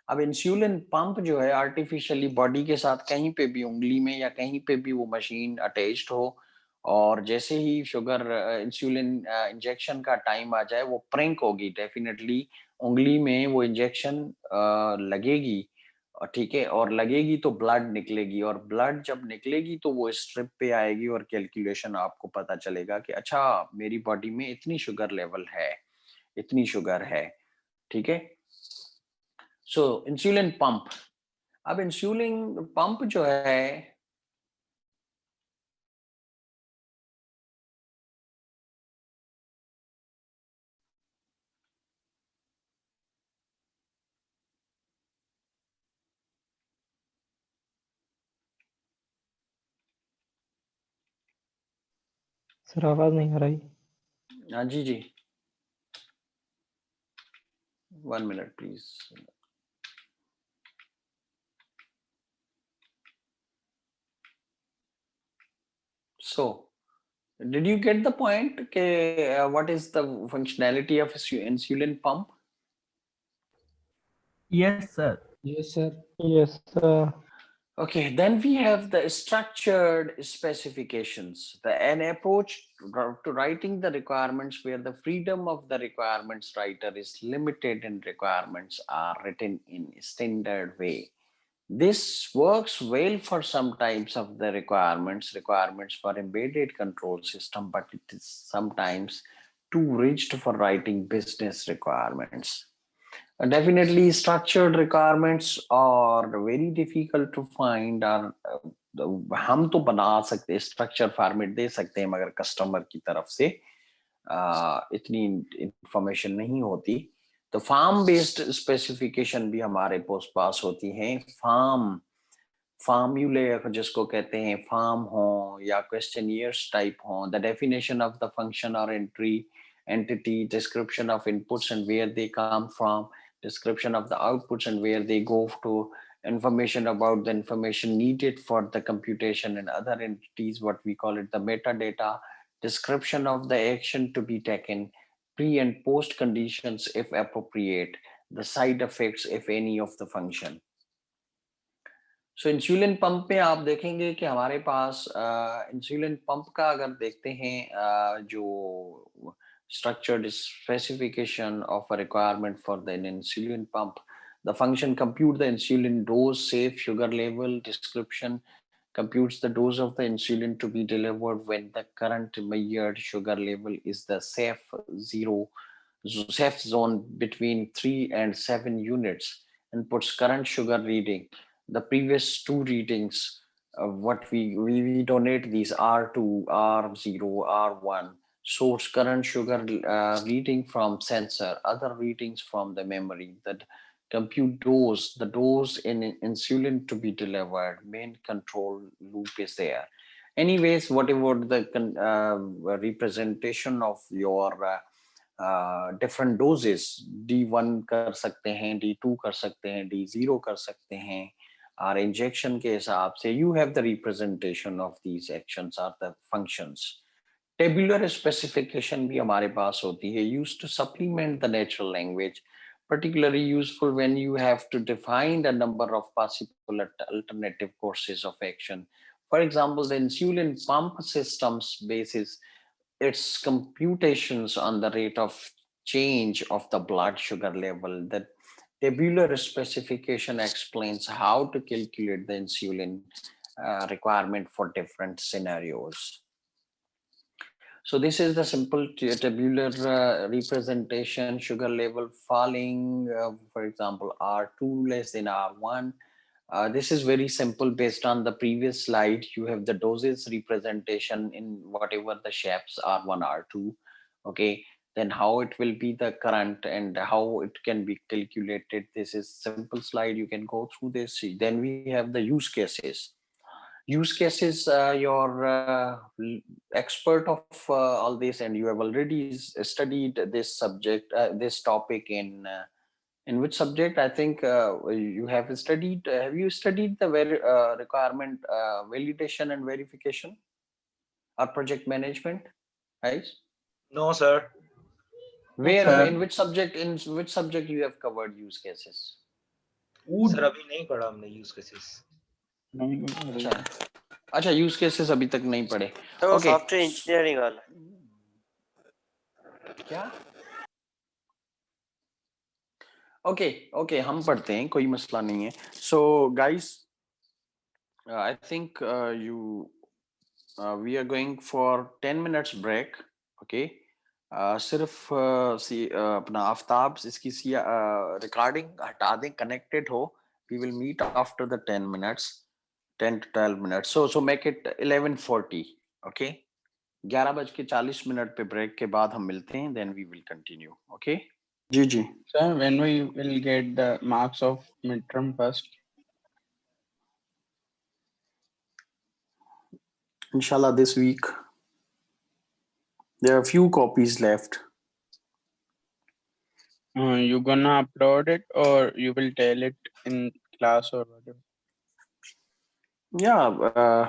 अब इंसुलिन पंप जो है आर्टिफिशियली बॉडी के साथ कहीं पे भी, उंगली में या कहीं पे भी वो मशीन अटैच्ड हो, और जैसे ही शुगर इंसुलिन इंजेक्शन का टाइम आ जाए, वो प्रिंक होगी डेफिनेटली, उंगली में वो इंजेक्शन लगेगी, ठीक है, और लगेगी तो ब्लड निकलेगी, और ब्लड जब निकलेगी तो वो स्ट्रिप पे आएगी, और कैलकुलेशन आपको पता चलेगा कि अच्छा मेरी बॉडी में इतनी शुगर लेवल है, इतनी शुगर है, ठीक है। सो इंसुलिन पंप, अब इंसुलिन पंप जो है, सर आवाज नहीं आ रही। हाँ जी जी, 1 minute please. So did you get the point ke what is the functionality of insulin pump? Yes, sir. Yes sir. Yes sir. Okay, then we have the structured specifications, an approach to writing the requirements where the freedom of the requirements writer is limited and requirements are written in standard way. This works well for some types of the requirements for embedded control system, but it is sometimes too rigid for writing business requirements. Definitely, structured requirements are very difficult to find, और हम तो बना सकते हैं, structure format दे सकते हैं, मगर customer की तरफ से इतनी इंफॉर्मेशन नहीं होती। तो फार्म बेस्ड स्पेसिफिकेशन भी हमारे पास होती हैं। फार्मूले जिसको कहते हैं, फार्म हो या क्वेश्चनियर्स टाइप हो, the definition of the function और entry entity, description of inputs and where they come from, description of the outputs and where they go to, information about the information needed for the computation and other entities, what we call it the metadata, description of the action to be taken, pre and post conditions if appropriate, the side effects if any of the function. So insulin pump में आप देखेंगे कि हमारे पास insulin pump का अगर देखते हैं जो structured specification of a requirement for the insulin pump. The function compute the insulin dose, safe sugar level, description, computes the dose of the insulin to be delivered when the current measured sugar level is the safe zone between 3 and 7 units, and puts current sugar reading, the previous two readings, what we donate these R2, R0, R1, source current sugar reading from sensor, other readings from the memory, that compute dose, the dose in insulin to be delivered, main control loop is there. Anyways, whatever the representation of your different doses, D1 कर सकते हैं, D2 कर सकते हैं, D0 कर सकते हैं, और injection के हिसाब से you have the representation of these actions or the functions. Tabular specification भी हमारे पास होती है, used to supplement the natural language, particularly useful when you have to define a number of possible alternative courses of action. For example, the insulin pump systems basis its computations on the rate of change of the blood sugar level. The tabular specification explains how to calculate the insulin requirement for different scenarios. So this is the simple tabular representation, sugar level falling, for example, R2 less than R1. This is very simple based on the previous slide. You have the doses representation in whatever the shapes R1, R2. Okay, then how it will be the current and how it can be calculated. This is simple slide. You can go through this. Then we have the use cases. Use cases, you're expert of all this, and you have already studied this subject, this topic in which subject? I think you have studied. Have you studied the requirement validation and verification or project management? Right? No, sir. Where in which subject? In which subject you have covered use cases? Sir अभी नहीं पढ़ा हमने use cases. अच्छा, use cases अभी तक नहीं पढ़े. तो सॉफ्टवेयर इंजीनियरिंग वाला क्या? ओके, हम पढ़ते हैं, कोई मसला नहीं है. So guys, I think we are going for 10 minutes break. Okay, सिर्फ अपना आफ्ताब इसकी रिकॉर्डिंग हटा दें, कनेक्टेड हो. We will meet after the 10 minutes, 10 to 12 minutes. So make it 11:40. Okay, 11:40 पे ब्रेक के बाद हम मिलते हैं. Then we will continue. Okay. Ji. Sir, when we will get the marks of midterm first? Inshallah, this week. There are a few copies left. You gonna upload it or you will tell it in class or whatever? Yeah,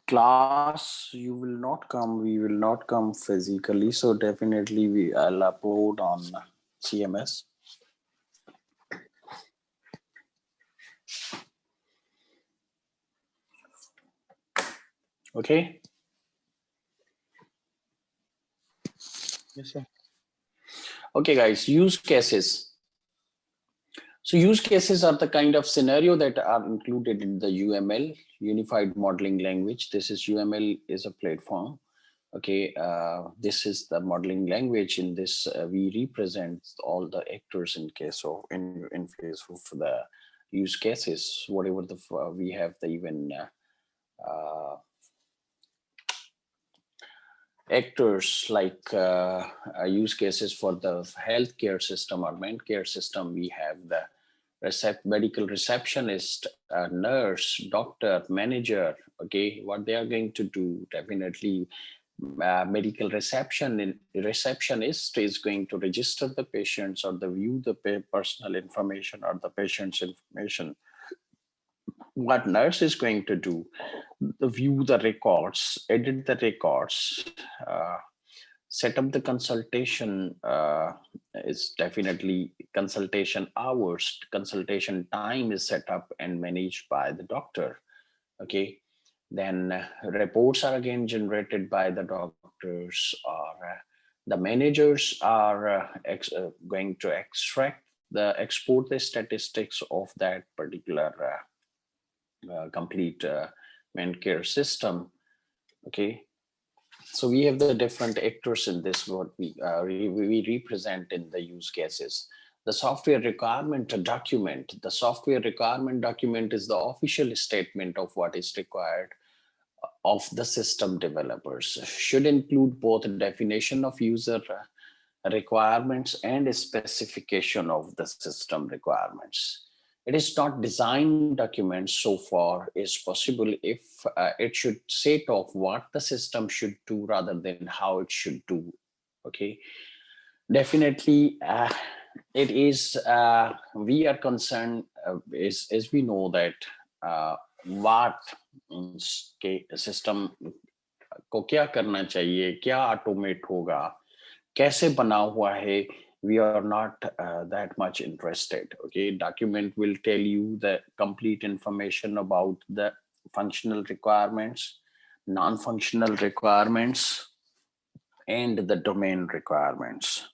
class you will not come. We will not come physically. So definitely I'll upload on CMS. Okay. Yes, sir. Okay, guys, use cases. So use cases are the kind of scenario that are included in the UML, Unified Modeling Language. This is UML is a platform. Okay, this is the modeling language. In this, we represent all the actors in case of in case of the use cases. Whatever the we have the even actors like use cases for the healthcare system or main care system. We have the medical receptionist, nurse, doctor, manager. Okay, what they are going to do, definitely medical receptionist is going to register the patients or the view the personal information or the patient's information. What nurse is going to do, view the records, edit the records, Set up the consultation is definitely consultation hours, consultation time is set up and managed by the doctor. Okay, then reports are again generated by the doctors, or the managers are going to export the statistics of that particular complete care system. Okay, so we have the different actors in this, what we represent in the use cases. The software requirement document. The software requirement document is the official statement of what is required of the system developers. Should include both definition of user requirements and a specification of the system requirements. It is not design document so far is possible if it should set off what the system should do rather than how it should do. Okay, definitely it is we are concerned is we know that what system को क्या करना चाहिए, क्या automate होगा, कैसे बना हुआ है, we are not that much interested. Okay, document will tell you the complete information about the functional requirements, non-functional requirements, and the domain requirements.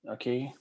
Okay.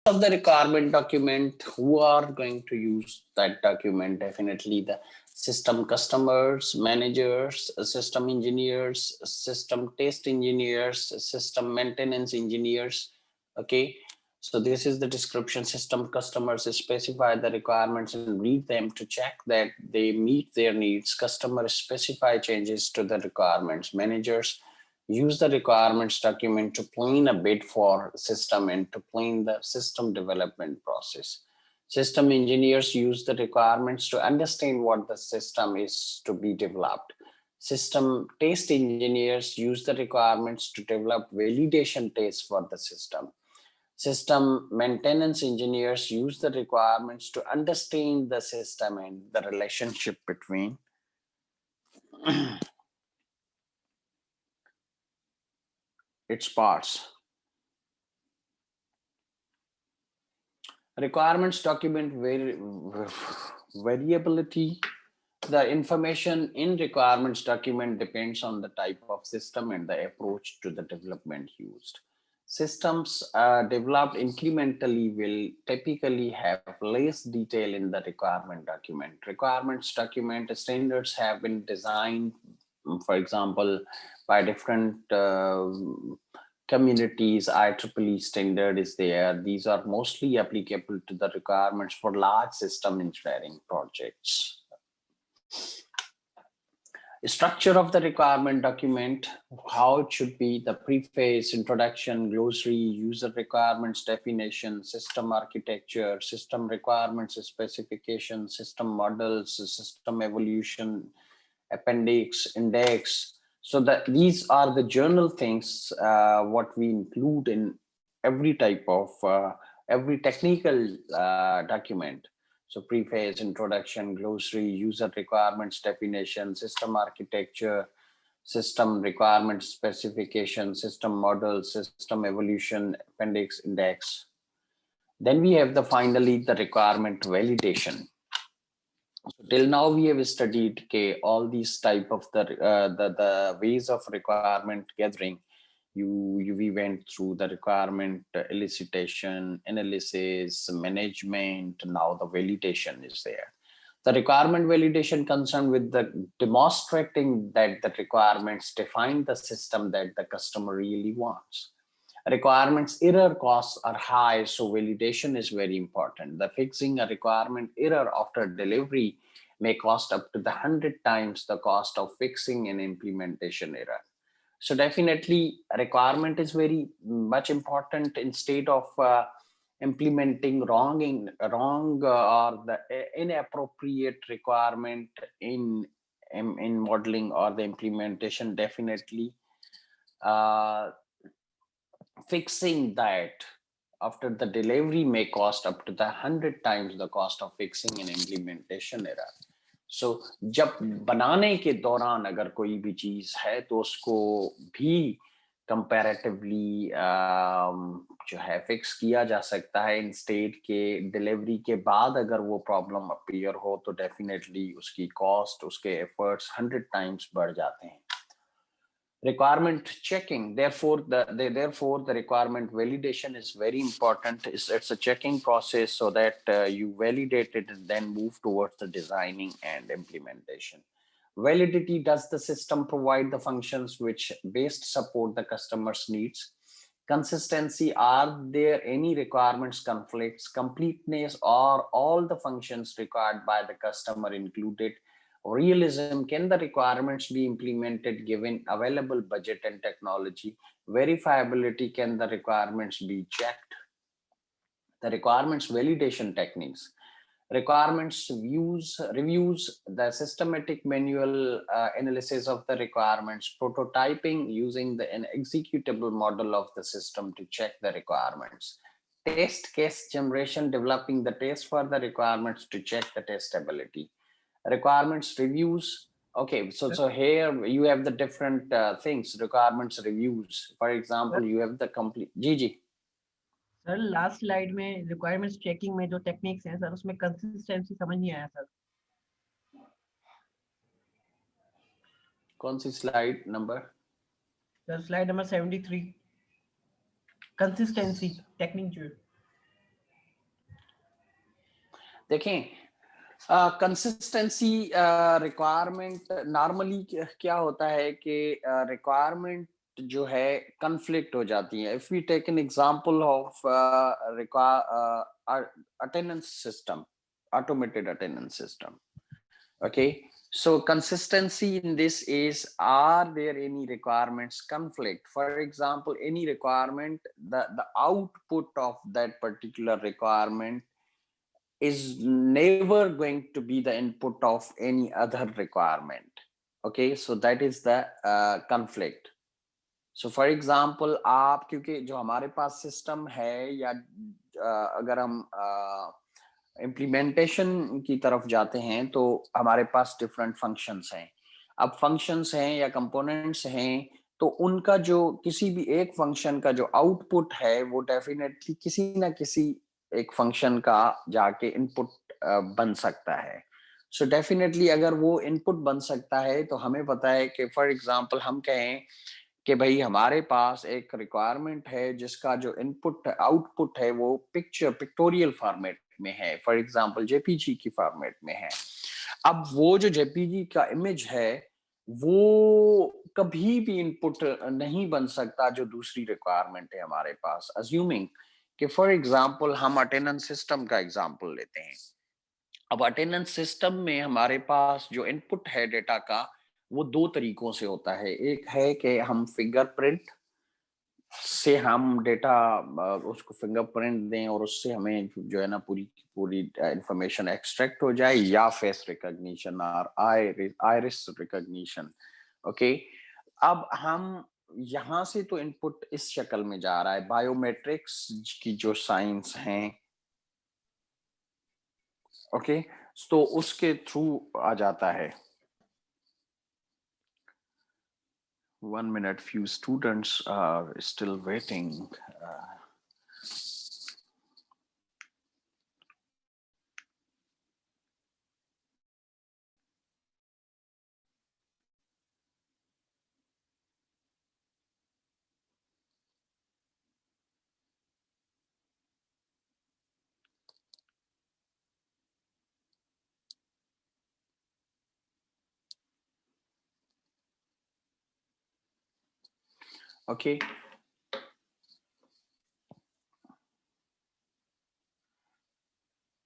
Of the requirement document, who are going to use that document? Definitely the system customers, managers, system engineers, system test engineers, system maintenance engineers. Okay, so this is the description. System customers specify the requirements and read them to check that they meet their needs. Customers specify changes to the requirements. Managers use the requirements document to plan a bid for system and to plan the system development process. System engineers use the requirements to understand what the system is to be developed. System test engineers use the requirements to develop validation tests for the system. System maintenance engineers use the requirements to understand the system and the relationship between its parts. Requirements document variability. The information in requirements document depends on the type of system and the approach to the development used. Systems developed incrementally will typically have less detail in the requirement document. Requirements document standards have been designed, for example, by different communities. IEEE standard is there. These are mostly applicable to the requirements for large system engineering projects. Structure of the requirement document, how it should be: the preface, introduction, glossary, user requirements definition, system architecture, system requirements specification, system models, system evolution, appendix, index. So that these are the journal things what we include in every type of every technical document. So preface, introduction, glossary, user requirements definition, system architecture, system requirement specification, system model, system evolution, appendix, index. Then we have the finally the requirement validation. So till now we have studied all these type of the ways of requirement gathering. We went through the requirement elicitation, analysis, management. Now the validation is there. The requirement validation concerned with the demonstrating that the requirements define the system that the customer really wants. Requirements error costs are high, so validation is very important. The fixing a requirement error after delivery may cost up to the 100 times the cost of fixing an implementation error. So definitely requirement is very much important instead of implementing wrong or the inappropriate requirement in modeling or the implementation. Definitely fixing that after the delivery may cost up to the 100 times the cost of fixing an implementation error. So जब बनाने के दौरान अगर कोई भी चीज है तो उसको भी comparatively जो है फिक्स किया जा सकता है इंस्टेड के डिलीवरी के बाद अगर वो प्रॉब्लम अपीयर हो तो डेफिनेटली उसकी कॉस्ट उसके एफर्ट्स 100 टाइम्स बढ़ जाते हैं. Requirement checking, therefore the requirement validation is very important. It's a checking process so that you validate it and then move towards the designing and implementation. Validity, does the system provide the functions which best support the customer's needs? Consistency, are there any requirements conflicts? Completeness, are all the functions required by the customer included? Realism, can the requirements be implemented given available budget and technology? Verifiability, can the requirements be checked? The requirements validation techniques. Requirements reviews, the systematic manual analysis of the requirements, prototyping using an executable model of the system to check the requirements. Test case generation, developing the test for the requirements to check the testability. Requirements reviews. Okay, so here you have the different things. Requirements reviews, for example, you have the complete Gigi. Sir last slide में requirements checking में जो techniques हैं sir उसमें consistency समझ नहीं आया sir. कौन सी slide number? Sir slide number 73 consistency technique जो देखें कंसिस्टेंसी रिक्वायरमेंट नॉर्मली क्या होता है कि रिक्वायरमेंट जो है कन्फ्लिक्ट हो जाती है. If we take an example of attendance system, automated attendance system. Okay, so consistency in this is, are there any requirements conflict? For example, any requirement, the output of that particular requirement is never going to be the input of any other requirement. Okay, so that is the conflict. So for example, आप क्योंकि जो हमारे पास system है या अगर हम implementation की तरफ जाते हैं तो हमारे पास डिफरेंट फंक्शंस हैं. अब फंक्शंस हैं या कंपोनेंट्स हैं तो उनका जो किसी भी एक फंक्शन का जो आउटपुट है वो डेफिनेटली किसी ना किसी एक फंक्शन का जाके इनपुट बन सकता है. सो डेफिनेटली अगर वो इनपुट बन सकता है तो हमें पता है कि फॉर एग्जांपल हम कहें कि भाई हमारे पास एक रिक्वायरमेंट है जिसका जो इनपुट आउटपुट है वो पिक्टोरियल फॉर्मेट में है, फॉर एग्जांपल जेपीजी की फॉर्मेट में है. अब वो जो जेपीजी का इमेज है वो कभी भी इनपुट नहीं बन सकता जो दूसरी रिक्वायरमेंट है हमारे पास. अज्यूमिंग कि फॉर एग्जांपल हम अटेंडेंस सिस्टम का एग्जांपल लेते हैं. अब अटेंडेंस सिस्टम में हमारे पास जो इनपुट है डेटा का वो दो तरीकों से होता है. एक है कि हम फिंगरप्रिंट से हम डेटा उसको फिंगरप्रिंट दें और उससे हमें जो है ना पूरी इंफॉर्मेशन एक्सट्रैक्ट हो जाए, या फेस रिकॉग्निशन और आइरिस रिकॉग्निशन. ओके, अब हम यहां से तो इनपुट इस शक्ल में जा रहा है, बायोमेट्रिक्स की जो साइंस हैं, ओके, तो उसके थ्रू आ जाता है। 1 minute, few students are still waiting. Okay.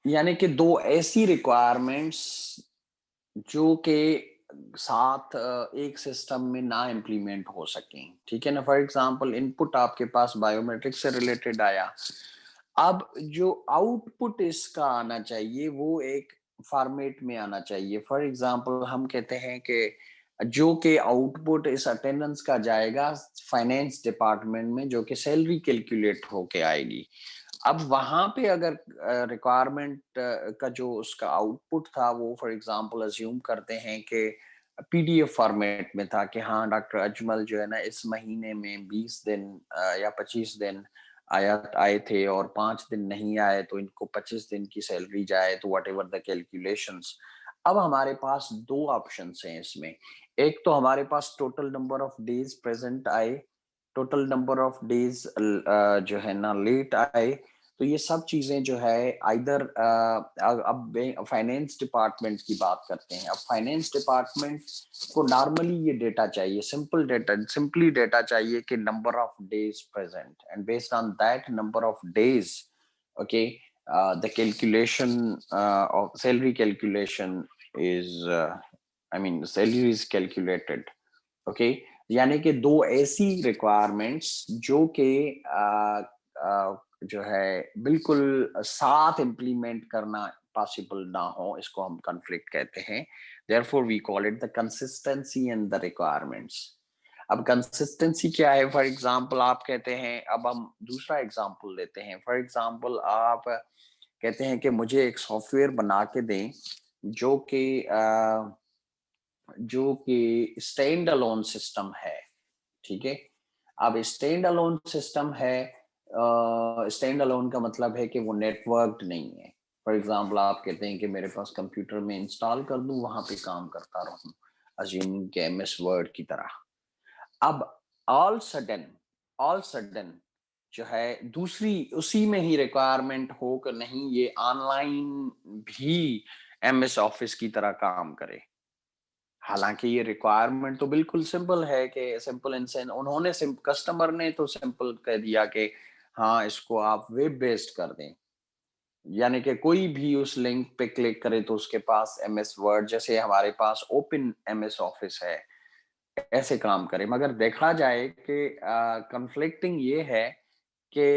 यानी कि दो ऐसी रिक्वायरमेंट्स जो के साथ एक सिस्टम में ना इम्प्लीमेंट हो सकें, ठीक है ना। फॉर एग्जांपल इनपुट आपके पास बायोमेट्रिक से रिलेटेड आया, अब जो आउटपुट इसका आना चाहिए वो एक फॉर्मेट में आना चाहिए। फॉर एग्जांपल हम कहते हैं कि जो के आउटपुट इस अटेंडेंस का जाएगा फाइनेंस डिपार्टमेंट में, जो कि सैलरी कैलकुलेट होके आएगी। अब वहां पे अगर रिक्वायरमेंट का जो उसका आउटपुट था वो फॉर एग्जांपल अज्यूम करते हैं कि पीडीएफ फॉर्मेट में था कि हाँ डॉक्टर अजमल जो है ना इस महीने में 20 दिन या 25 दिन आए थे और 5 दिन नहीं आए, तो इनको 25 दिन की सैलरी जाए, तो वट एवर द कैलकुलेशंस। अब हमारे पास दो ऑप्शंस हैं इसमें। एक तो हमारे पास total number of days present आए, टोटल नंबर ऑफ डेज जो है ना लेट आए। तो ये सब चीजें जो है आइदर अब फाइनेंस डिपार्टमेंट की बात करते हैं। अब फाइनेंस डिपार्टमेंट को नॉर्मली ये डेटा चाहिए, सिंपली डेटा चाहिए कि number of days present, and based on that number of days, okay, the calculation of salary calculation is I mean salary is calculated, okay. यानी कि दो ऐसी रिक्वायरमेंट्स जो कि जो है बिल्कुल साथ इंप्लीमेंट करना पॉसिबल ना हो, इसको हम कॉन्फ्लिक्ट कहते हैं। Therefore we call it the consistency in the requirements. अब कंसिस्टेंसी क्या है? फॉर एग्जांपल आप कहते हैं, अब हम दूसरा एग्जांपल लेते हैं। फॉर एग्जांपल आप कहते हैं कि मुझे एक सॉफ्टवेयर बना के दें जो कि स्टैंड अलोन सिस्टम है, ठीक है। अब स्टैंड अलोन सिस्टम है, स्टैंड अलोन का मतलब है कि वो नेटवर्क्ड नहीं है। फॉर एग्जांपल आप कहते हैं कि मेरे पास कंप्यूटर में इंस्टॉल कर दूं, वहां पे काम करता रहूं, अज्यूमिंग के एमएस वर्ड की तरह। अब ऑल सडन जो है दूसरी उसी में ही रिक्वायरमेंट हो कि नहीं ये ऑनलाइन भी एमएस ऑफिस की तरह काम करे। हालांकि ये रिक्वायरमेंट तो बिल्कुल सिंपल है कि सिंपल इंसान उन्होंने कस्टमर ने तो सिंपल कह दिया कि हाँ इसको आप वेब बेस्ड कर दें, यानी कि कोई भी उस लिंक पे क्लिक करे तो उसके पास एमएस वर्ड जैसे हमारे पास ओपन एमएस ऑफिस है ऐसे काम करे। मगर देखा जाए कि कन्फ्लिक्टिंग ये है कि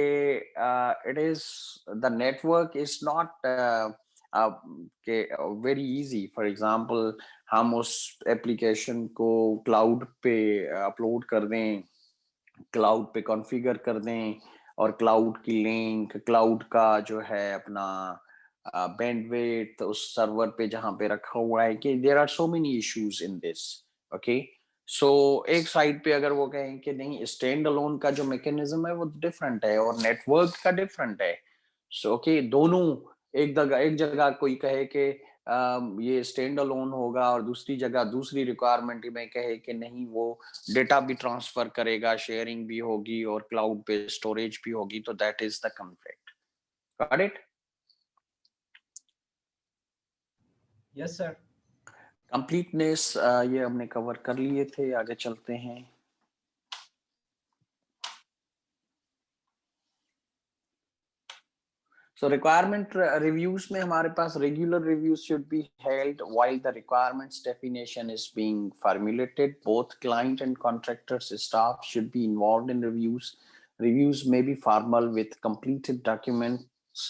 it is the network is not के वेरी इजी। फॉर एग्जांपल हम उस एप्लीकेशन को क्लाउड पे अपलोड कर दें, क्लाउड पे कॉन्फ़िगर कर दें, और क्लाउड की लिंक, क्लाउड का जो है अपना बैंडविड्थ उस सर्वर पे जहाँ पे रखा हुआ है, कि there are so many issues in this, okay. So एक साइड पे अगर वो कहें कि नहीं स्टैंड अलोन का जो मैकेनिज्म है वो डिफरेंट है और नेटवर्क का डिफरेंट है, सो ओके दोनों एक जगह कोई कहे कि ये स्टैंड अलोन होगा और दूसरी जगह दूसरी रिक्वायरमेंट में कहे कि नहीं वो डेटा भी ट्रांसफर करेगा, शेयरिंग भी होगी और क्लाउड पे स्टोरेज भी होगी, तो that is the conflict. Got it? Yes sir. Completeness ये हमने कवर कर लिए थे, आगे चलते हैं। So requirement reviews में हमारे पास regular reviews should be held while the requirements definition is being formulated. Both client and contractors staff should be involved in reviews. Reviews may be formal with completed documents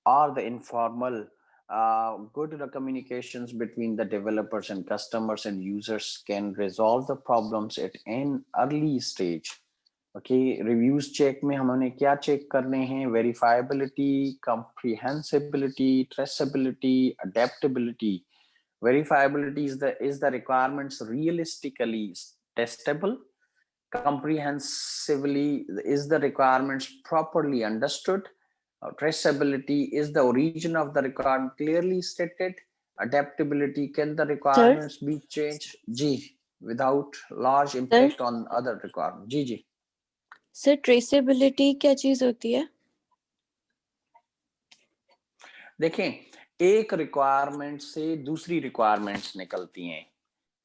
or the informal good communications between the developers and customers and users can resolve the problems at an early stage. Okay, reviews check में हमने क्या check करने हैं? Verifiability, comprehensibility, traceability, adaptability. Verifiability is the requirements realistically testable. Comprehensively is the requirements properly understood. Traceability is the origin of the requirement clearly stated. Adaptability, can the requirements be changed? G, without large impact on other requirements. G. Sir traceability क्या चीज होती है? देखें, एक requirement से दूसरी requirements निकलती हैं.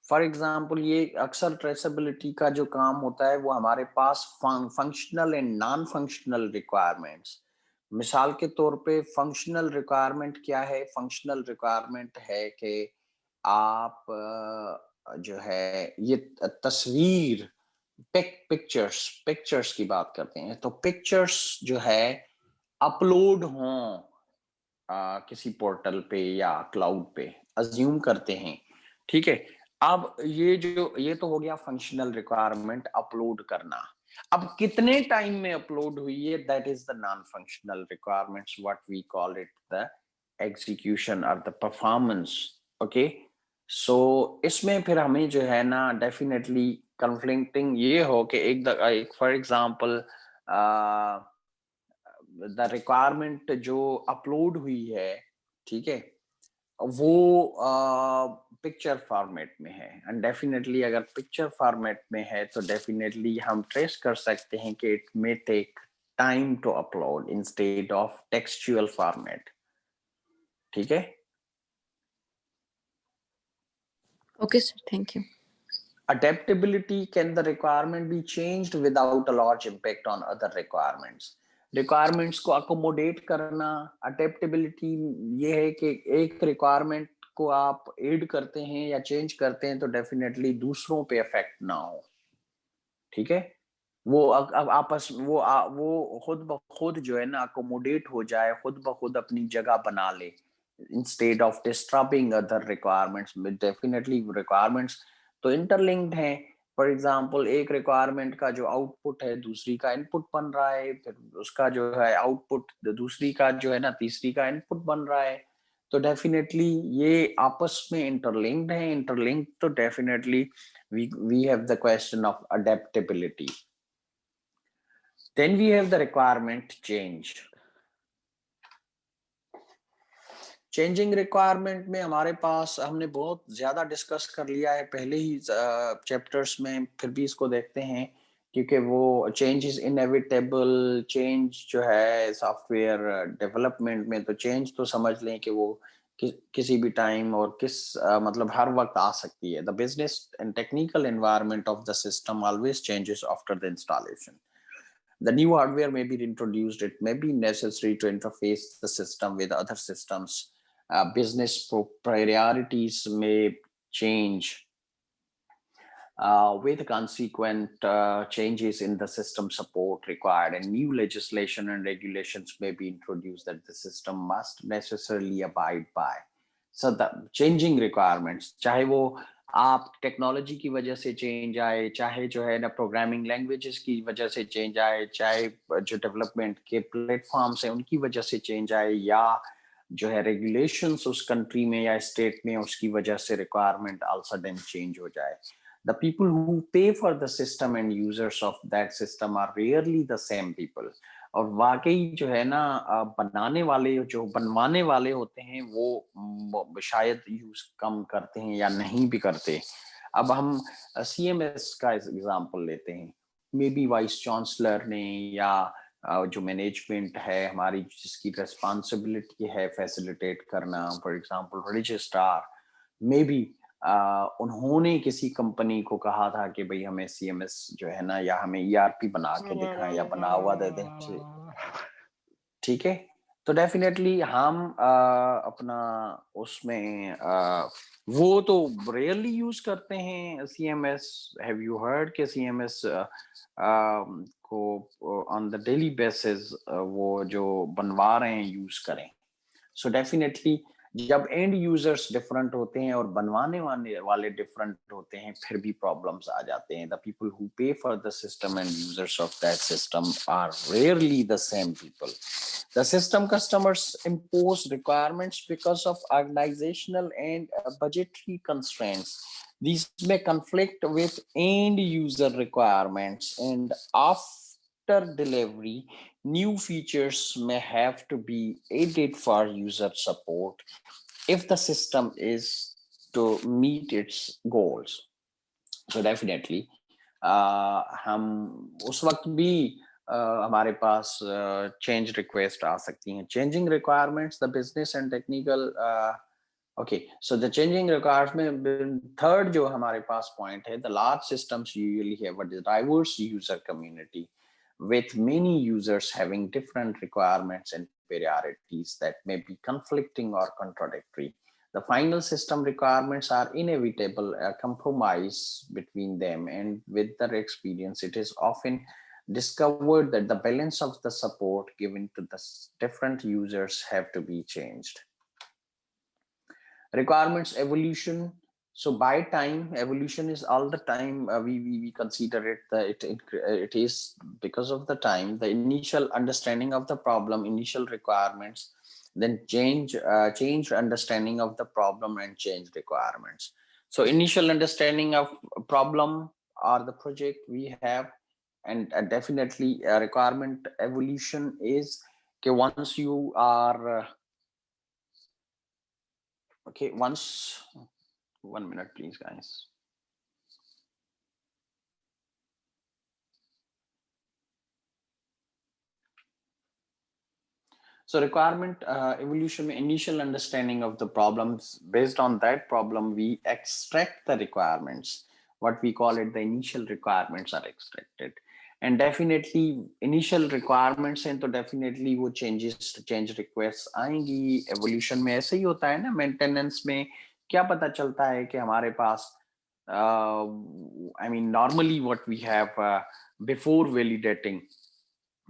फॉर एग्जाम्पल, ये अक्सर ट्रेसेबिलिटी का जो काम होता है वो हमारे पास functional and non functional requirements. मिसाल के तौर पे फंक्शनल रिक्वायरमेंट क्या है? फंक्शनल रिक्वायरमेंट है कि आप जो है ये तस्वीर पिक्चर्स की बात करते हैं, तो पिक्चर्स जो है अपलोड हों किसी पोर्टल पे या क्लाउड पे, अज्यूम करते हैं. ठीक है, अब ये तो हो गया फंक्शनल रिक्वायरमेंट, अपलोड करना. अब कितने टाइम में अपलोड हुई है, that is the non functional requirements, what we call it the execution और द परफॉर्मेंस. ओके, सो इसमें फिर हमें जो है ना डेफिनेटली कन्फ्लिक्टिंग ये हो कि एक फॉर एग्जांपल द रिक्वायरमेंट जो अपलोड हुई है, ठीक है, वो पिक्चर फॉर्मेट में है. एंड डेफिनेटली अगर पिक्चर फॉर्मेट में है तो डेफिनेटली हम ट्रेस कर सकते हैं कि it may take time to upload instead of textual format. ठीक है. Okay sir, thank you. Adaptability, can the requirement be changed without a large impact on other requirements? Requirements को accommodate करना. Adaptability ये है कि एक requirement को आप add करते हैं या change करते हैं तो definitely दूसरों पे effect ना हो. ठीक है, वो अब आपस वो खुद ब खुद जो है ना accommodate हो जाए, खुद ब खुद अपनी जगह बना ले instead of disturbing other requirements. Definitely requirements तो इंटरलिंक्ड हैं. फॉर एग्जांपल, एक रिक्वायरमेंट का जो आउटपुट है दूसरी का इनपुट बन रहा है, फिर उसका जो है आउटपुट दूसरी का जो है ना तीसरी का इनपुट बन रहा है. तो डेफिनेटली ये आपस में इंटरलिंक्ड है. इंटरलिंक्ड तो definitely we have the question of adaptability. Then we have the requirement change. Changing requirement में हमारे पास हमने बहुत ज्यादा डिस्कस कर लिया है पहले ही चैप्टर्स में, फिर भी इसको देखते हैं क्योंकि वो चेंज इज इनएविटेबल. चेंज जो है सॉफ्टवेयर डेवलपमेंट में, तो चेंज तो समझ लें कि वो किसी भी टाइम और मतलब हर वक्त आ सकती है. The business and technical environment of the system always changes after the installation. The new hardware may be introduced. It may be necessary to interface the system with other systems. Business priorities may change with consequent changes in the system support required, and new legislation and regulations may be introduced that the system must necessarily abide by. So the changing requirements, चाहे वो आप technology की वजह से change आए, चाहे जो है ना प्रोग्रामिंग लैंग्वेजेस की वजह से चेंज आए, चाहे जो डेवलपमेंट के प्लेटफॉर्म्स हैं उनकी वजह से चेंज आए, या जो है रेगुलेशंस उस कंट्री में या स्टेट में उसकी वजह से रिक्वायरमेंट ऑल सडन चेंज हो जाए. The people who pay for the system and users of that system are rarely the same people. और वाकई जो है ना बनाने वाले जो बनवाने वाले होते हैं वो शायद यूज कम करते हैं या नहीं भी करते. अब हम CMS का एग्जांपल लेते हैं. मे बी वाइस चांसलर ने या जो मैनेजमेंट है हमारी, जिसकी रेस्पॉन्सिबिलिटी है फैसिलिटेट करना, for example registrar, may be उन्होंने किसी कंपनी को कहा था कि भाई हमें CMS जो है ना, या हमें ERP बना के दिखाएं या बना हुआ दे दें. ठीक है, तो डेफिनेटली हम अपना उसमें वो तो रेयरली यूज करते हैं CMS. हैव यू हर्ड के CMS को ऑन द डेली बेसिस वो जो बनवा रहे हैं यूज करें. सो डेफिनेटली जब एंड यूजर्स डिफरेंट होते हैं और बनवाने वाले डिफरेंट होते हैं, फिर भी प्रॉब्लम्स आ जाते हैं. The people who pay for the system and users of that system are rarely the same people. The system customers impose requirements because of organizational and budgetary constraints. These may conflict with end user requirements, and after delivery, new features may have to be added for user support if the system is to meet its goals. So definitely, हम उस वक्त भी हमारे पास change request आ सकती हैं. Changing requirements, the business and technical. Okay, so the changing requirement, third जो हमारे पास point है, the large systems usually have a diverse user community with many users having different requirements and priorities that may be conflicting or contradictory. The final system requirements are inevitable, a compromise between them, and with their experience, it is often discovered that the balance of the support given to the different users have to be changed. Requirements evolution. So by time, evolution is all the time. We consider it, it is because of the time, the initial understanding of the problem, initial requirements, then change understanding of the problem and change requirements. So initial understanding of problem or the project we have, and definitely requirement evolution is okay, once you are okay, once, 1 minute please guys. So requirement evolution, initial understanding of the problems, based on that problem we extract the requirements, what we call it, the initial requirements are extracted. And definitely initial requirements हैं तो definitely वो change requests आएंगी. evolution में ऐसे ही होता है ना. maintenance में क्या पता चलता है कि हमारे पास I mean normally what we have before validating,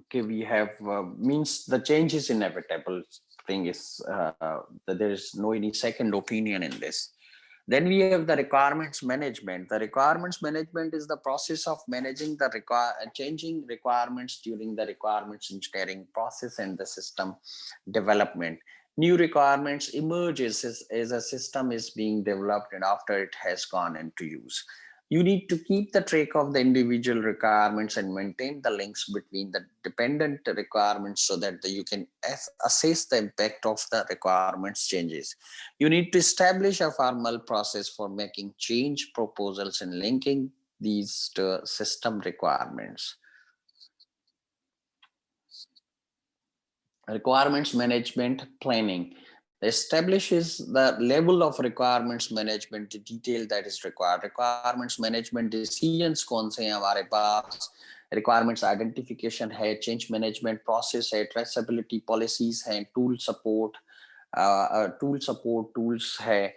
okay, we have means the change is inevitable. Thing is that there is no any second opinion in this. Then we have the requirements management. The requirements management is the process of managing the changing requirements during the requirements engineering process and the system development. New requirements emerges as a system is being developed and after it has gone into use. You need to keep the track of the individual requirements and maintain the links between the dependent requirements so that you can assess the impact of the requirements changes. You need to establish a formal process for making change proposals and linking these to system requirements. Requirements management planning establishes the level of requirements management detail that is required. Requirements management decisions कौन से हैं हमारे पास, requirements identification है, change management process है, traceability policies हैं, tool support tools है,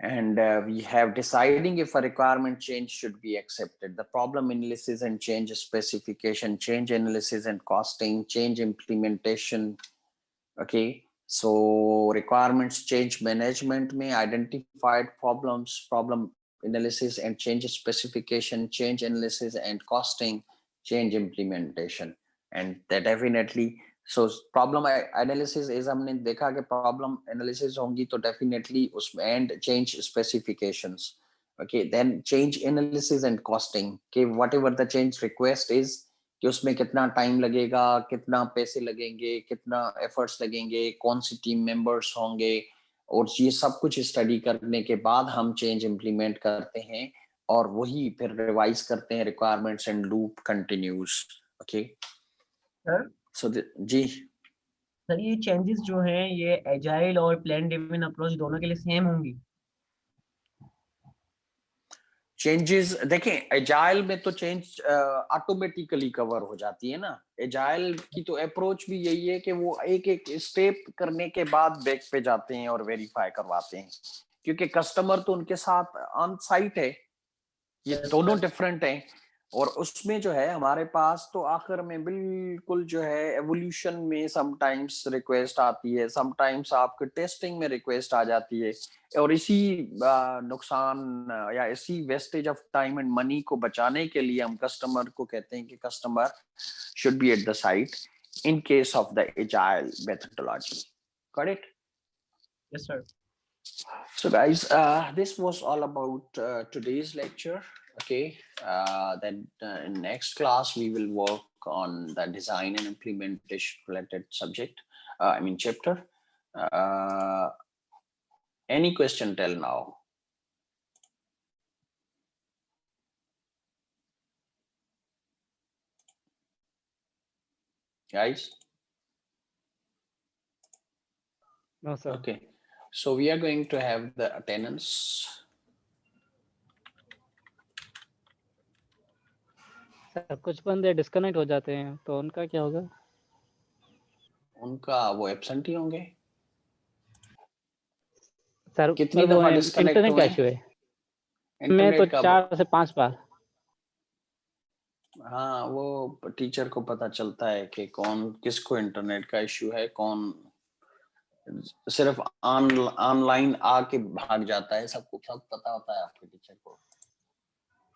and we have deciding if a requirement change should be accepted. The problem analysis and change specification, change analysis and costing, change implementation. Okay, so requirements change management may identified problems, problem analysis and change specification, change analysis and costing, change implementation. And that definitely, so problem analysis is हमने देखा कि problem analysis होंगी तो definitely उसमें and change specifications. Okay, then change analysis and costing. Okay, whatever the change request is, कि उसमें कितना time लगेगा, कितना पैसे लगेंगे, कितना एफर्ट्स लगेंगे, कौन सी टीम मेंबर्स होंगे, और ये सब कुछ स्टडी करने के बाद हम चेंज इंप्लीमेंट करते हैं और वही फिर रिवाइज करते हैं. Requirements and loop continues. Okay sir. So जी सर, ये चेंजेस जो हैं ये एजाइल और प्लान ड्रिवन अप्रोच दोनों के लिए सेम होंगी? चेंजेस देखें, एजाइल में तो चेंज ऑटोमेटिकली कवर हो जाती है ना. एजाइल की तो अप्रोच भी यही है कि वो एक एक स्टेप करने के बाद बैक पे जाते हैं और वेरीफाई करवाते हैं, क्योंकि कस्टमर तो उनके साथ ऑन साइट है. ये दोनों डिफरेंट हैं. और उसमें जो है हमारे पास तो आखिर में बिल्कुल जो है एवोल्यूशन में समटाइम्स रिक्वेस्ट आती है, समटाइम्स आपके टेस्टिंग में रिक्वेस्ट आ जाती है, और इसी नुकसान या इसी wastage of time and money को बचाने के लिए हम कस्टमर को कहते हैं कि customer should be at the site in case of the agile methodology. Got it? Yes, sir. So guys, this was all about today's lecture. Okay, then in next class we will work on the design and implementation related subject, I mean chapter. uh, any question till now? Guys? No sir. Okay, so we are going to have the attendance. Sir कुछ बंदे disconnect हो जाते हैं तो उनका क्या होगा? उनका वो एब्सेंट ही होंगे। सर कितनी वो दफा डिस्कनेक्ट इंटरनेट का हुए? इशू है। मैं तो इंटरनेट का 4 से 5 बार। हाँ, वो टीचर को पता चलता है कि कौन किसको इंटरनेट का इश्यू है, कौन सिर्फ ऑनलाइन आके भाग जाता है, सबको सब पता होता है आपके टीचर को।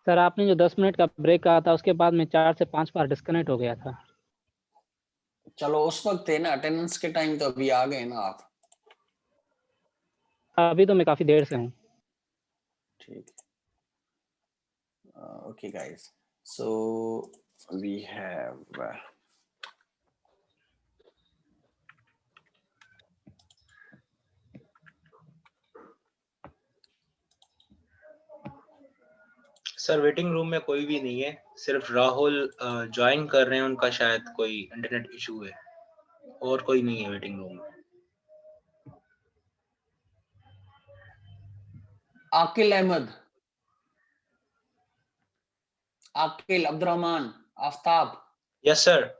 सर आपने जो 10 मिनट का ब्रेक कहा था उसके बाद में 4 से 5 बार डिस्कनेक्ट हो गया था। चलो उस वक्त थे ना, अटेंडेंस के टाइम तो अभी आ गए ना आप। अभी तो मैं काफी देर से हूँ। ठीक, okay guys, so we have sir waiting room में कोई भी नहीं है, सिर्फ राहुल ज्वाइन कर रहे हैं, उनका शायद कोई इंटरनेट इशू है, और कोई नहीं है वेटिंग रूम में। आकिल अहमद, आकिल अब्दुलरहमान, आफ्ताब, यस सर।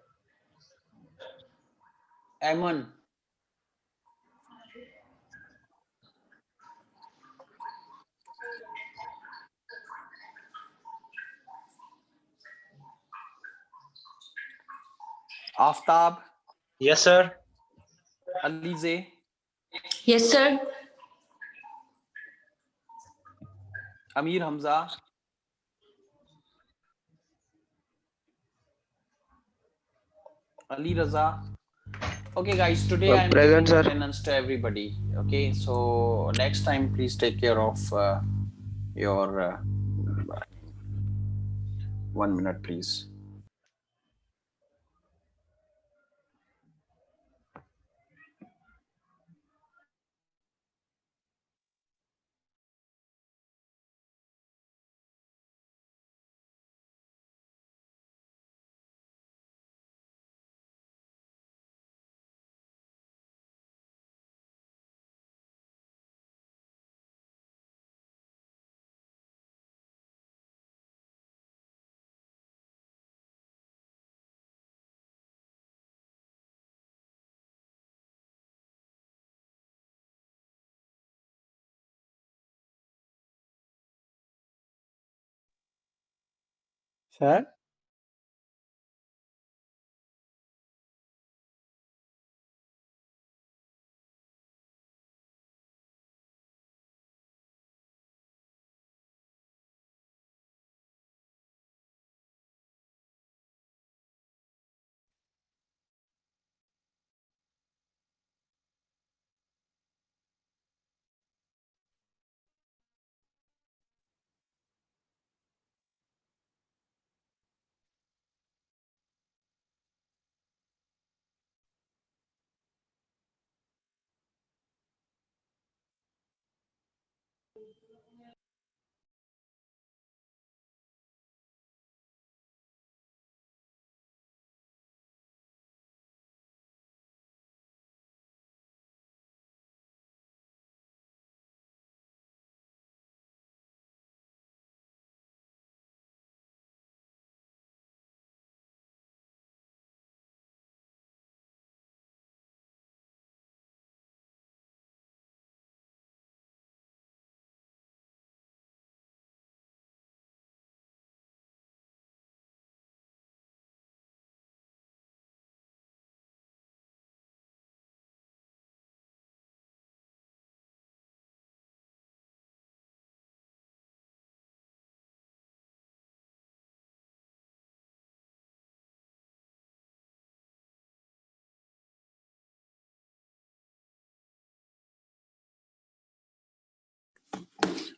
एमन, Aftab, yes sir. Alizeh, Yes, sir. Amir Hamza, Ali Raza. Okay guys, today I am Present, giving sir. attendance to everybody. Okay, so next time please take care of your 1 minute please. Sir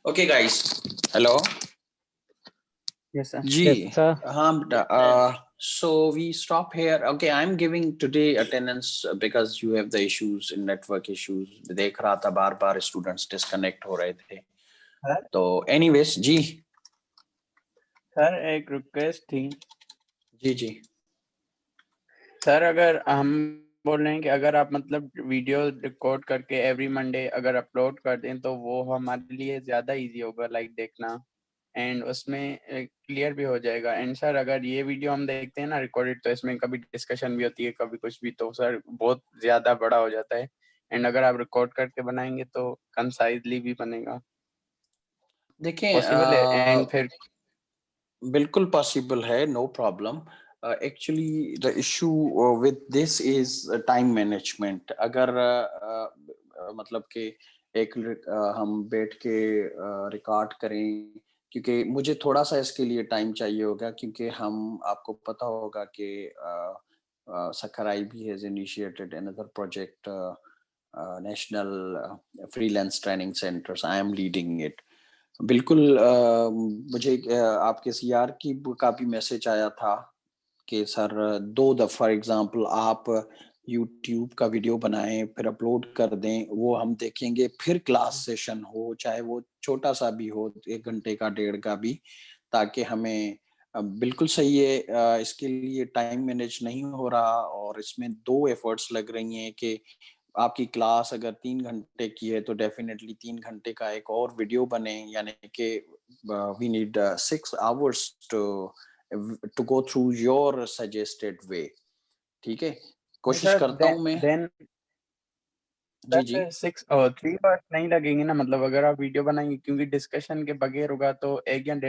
Okay, guys. Hello. Yes, sir. Ji, Yes, sir. so we stop here. Okay, I'm giving today attendance because you have the issues in network issues. देख रहा था बार-बार students disconnect हो रहे थे. तो anyways, जी. Sir एक request थी. जी. सर अगर हम बोल रहे हैं कि अगर आप मतलब वीडियो रिकॉर्ड करके एवरी मंडे अगर अपलोड कर दें तो वो हमारे लिए ज़्यादा इजी होगा लाइक देखना एंड उसमें क्लियर भी हो जाएगा. एंड सर अगर ये वीडियो हम देखते हैं ना रिकॉर्डेड तो इसमें कभी डिस्कशन भी होती है कभी कुछ भी, तो सर बहुत ज़्यादा बड़ा हो जाता है. एंड अगर आप रिकॉर्ड करके बनाएंगे तो कंसाइजली भी बनेगा. देखें पॉसिबल है. एंड फिर बिल्कुल पॉसिबल है, no problem. Actually the issue with this is time management. अगर मतलब कि हम बैठ के रिकॉर्ड करें, क्योंकि मुझे थोड़ा सा इसके लिए टाइम चाहिए होगा, क्योंकि हम आपको पता होगा कि Sakai IB has initiated another project, National Freelance Training Centers. I am leading it. बिल्कुल मुझे आपके सीआर की का भी मैसेज आया था कि सर 2 दफ़ा फॉर एग्जांपल आप यूट्यूब का वीडियो बनाएं फिर अपलोड कर दें, वो हम देखेंगे, फिर क्लास सेशन हो चाहे वो छोटा सा भी हो 1 घंटे का 1.5 का भी, ताकि हमें बिल्कुल सही है. इसके लिए टाइम मैनेज नहीं हो रहा और इसमें 2 एफर्ट्स लग रही हैं कि आपकी क्लास अगर 3 घंटे की है तो डेफिनेटली 3 घंटे का एक और वीडियो बने, यानी कि we need 6 hours to go through your suggested way. ठीक है, कोशिश करता हूं मैं. देन जी 6 और 3 आवर्स नहीं लगेंगे ना, मतलब अगर आप वीडियो बनाएंगे, क्योंकि डिस्कशन के बगैर होगा तो 1 या 1.5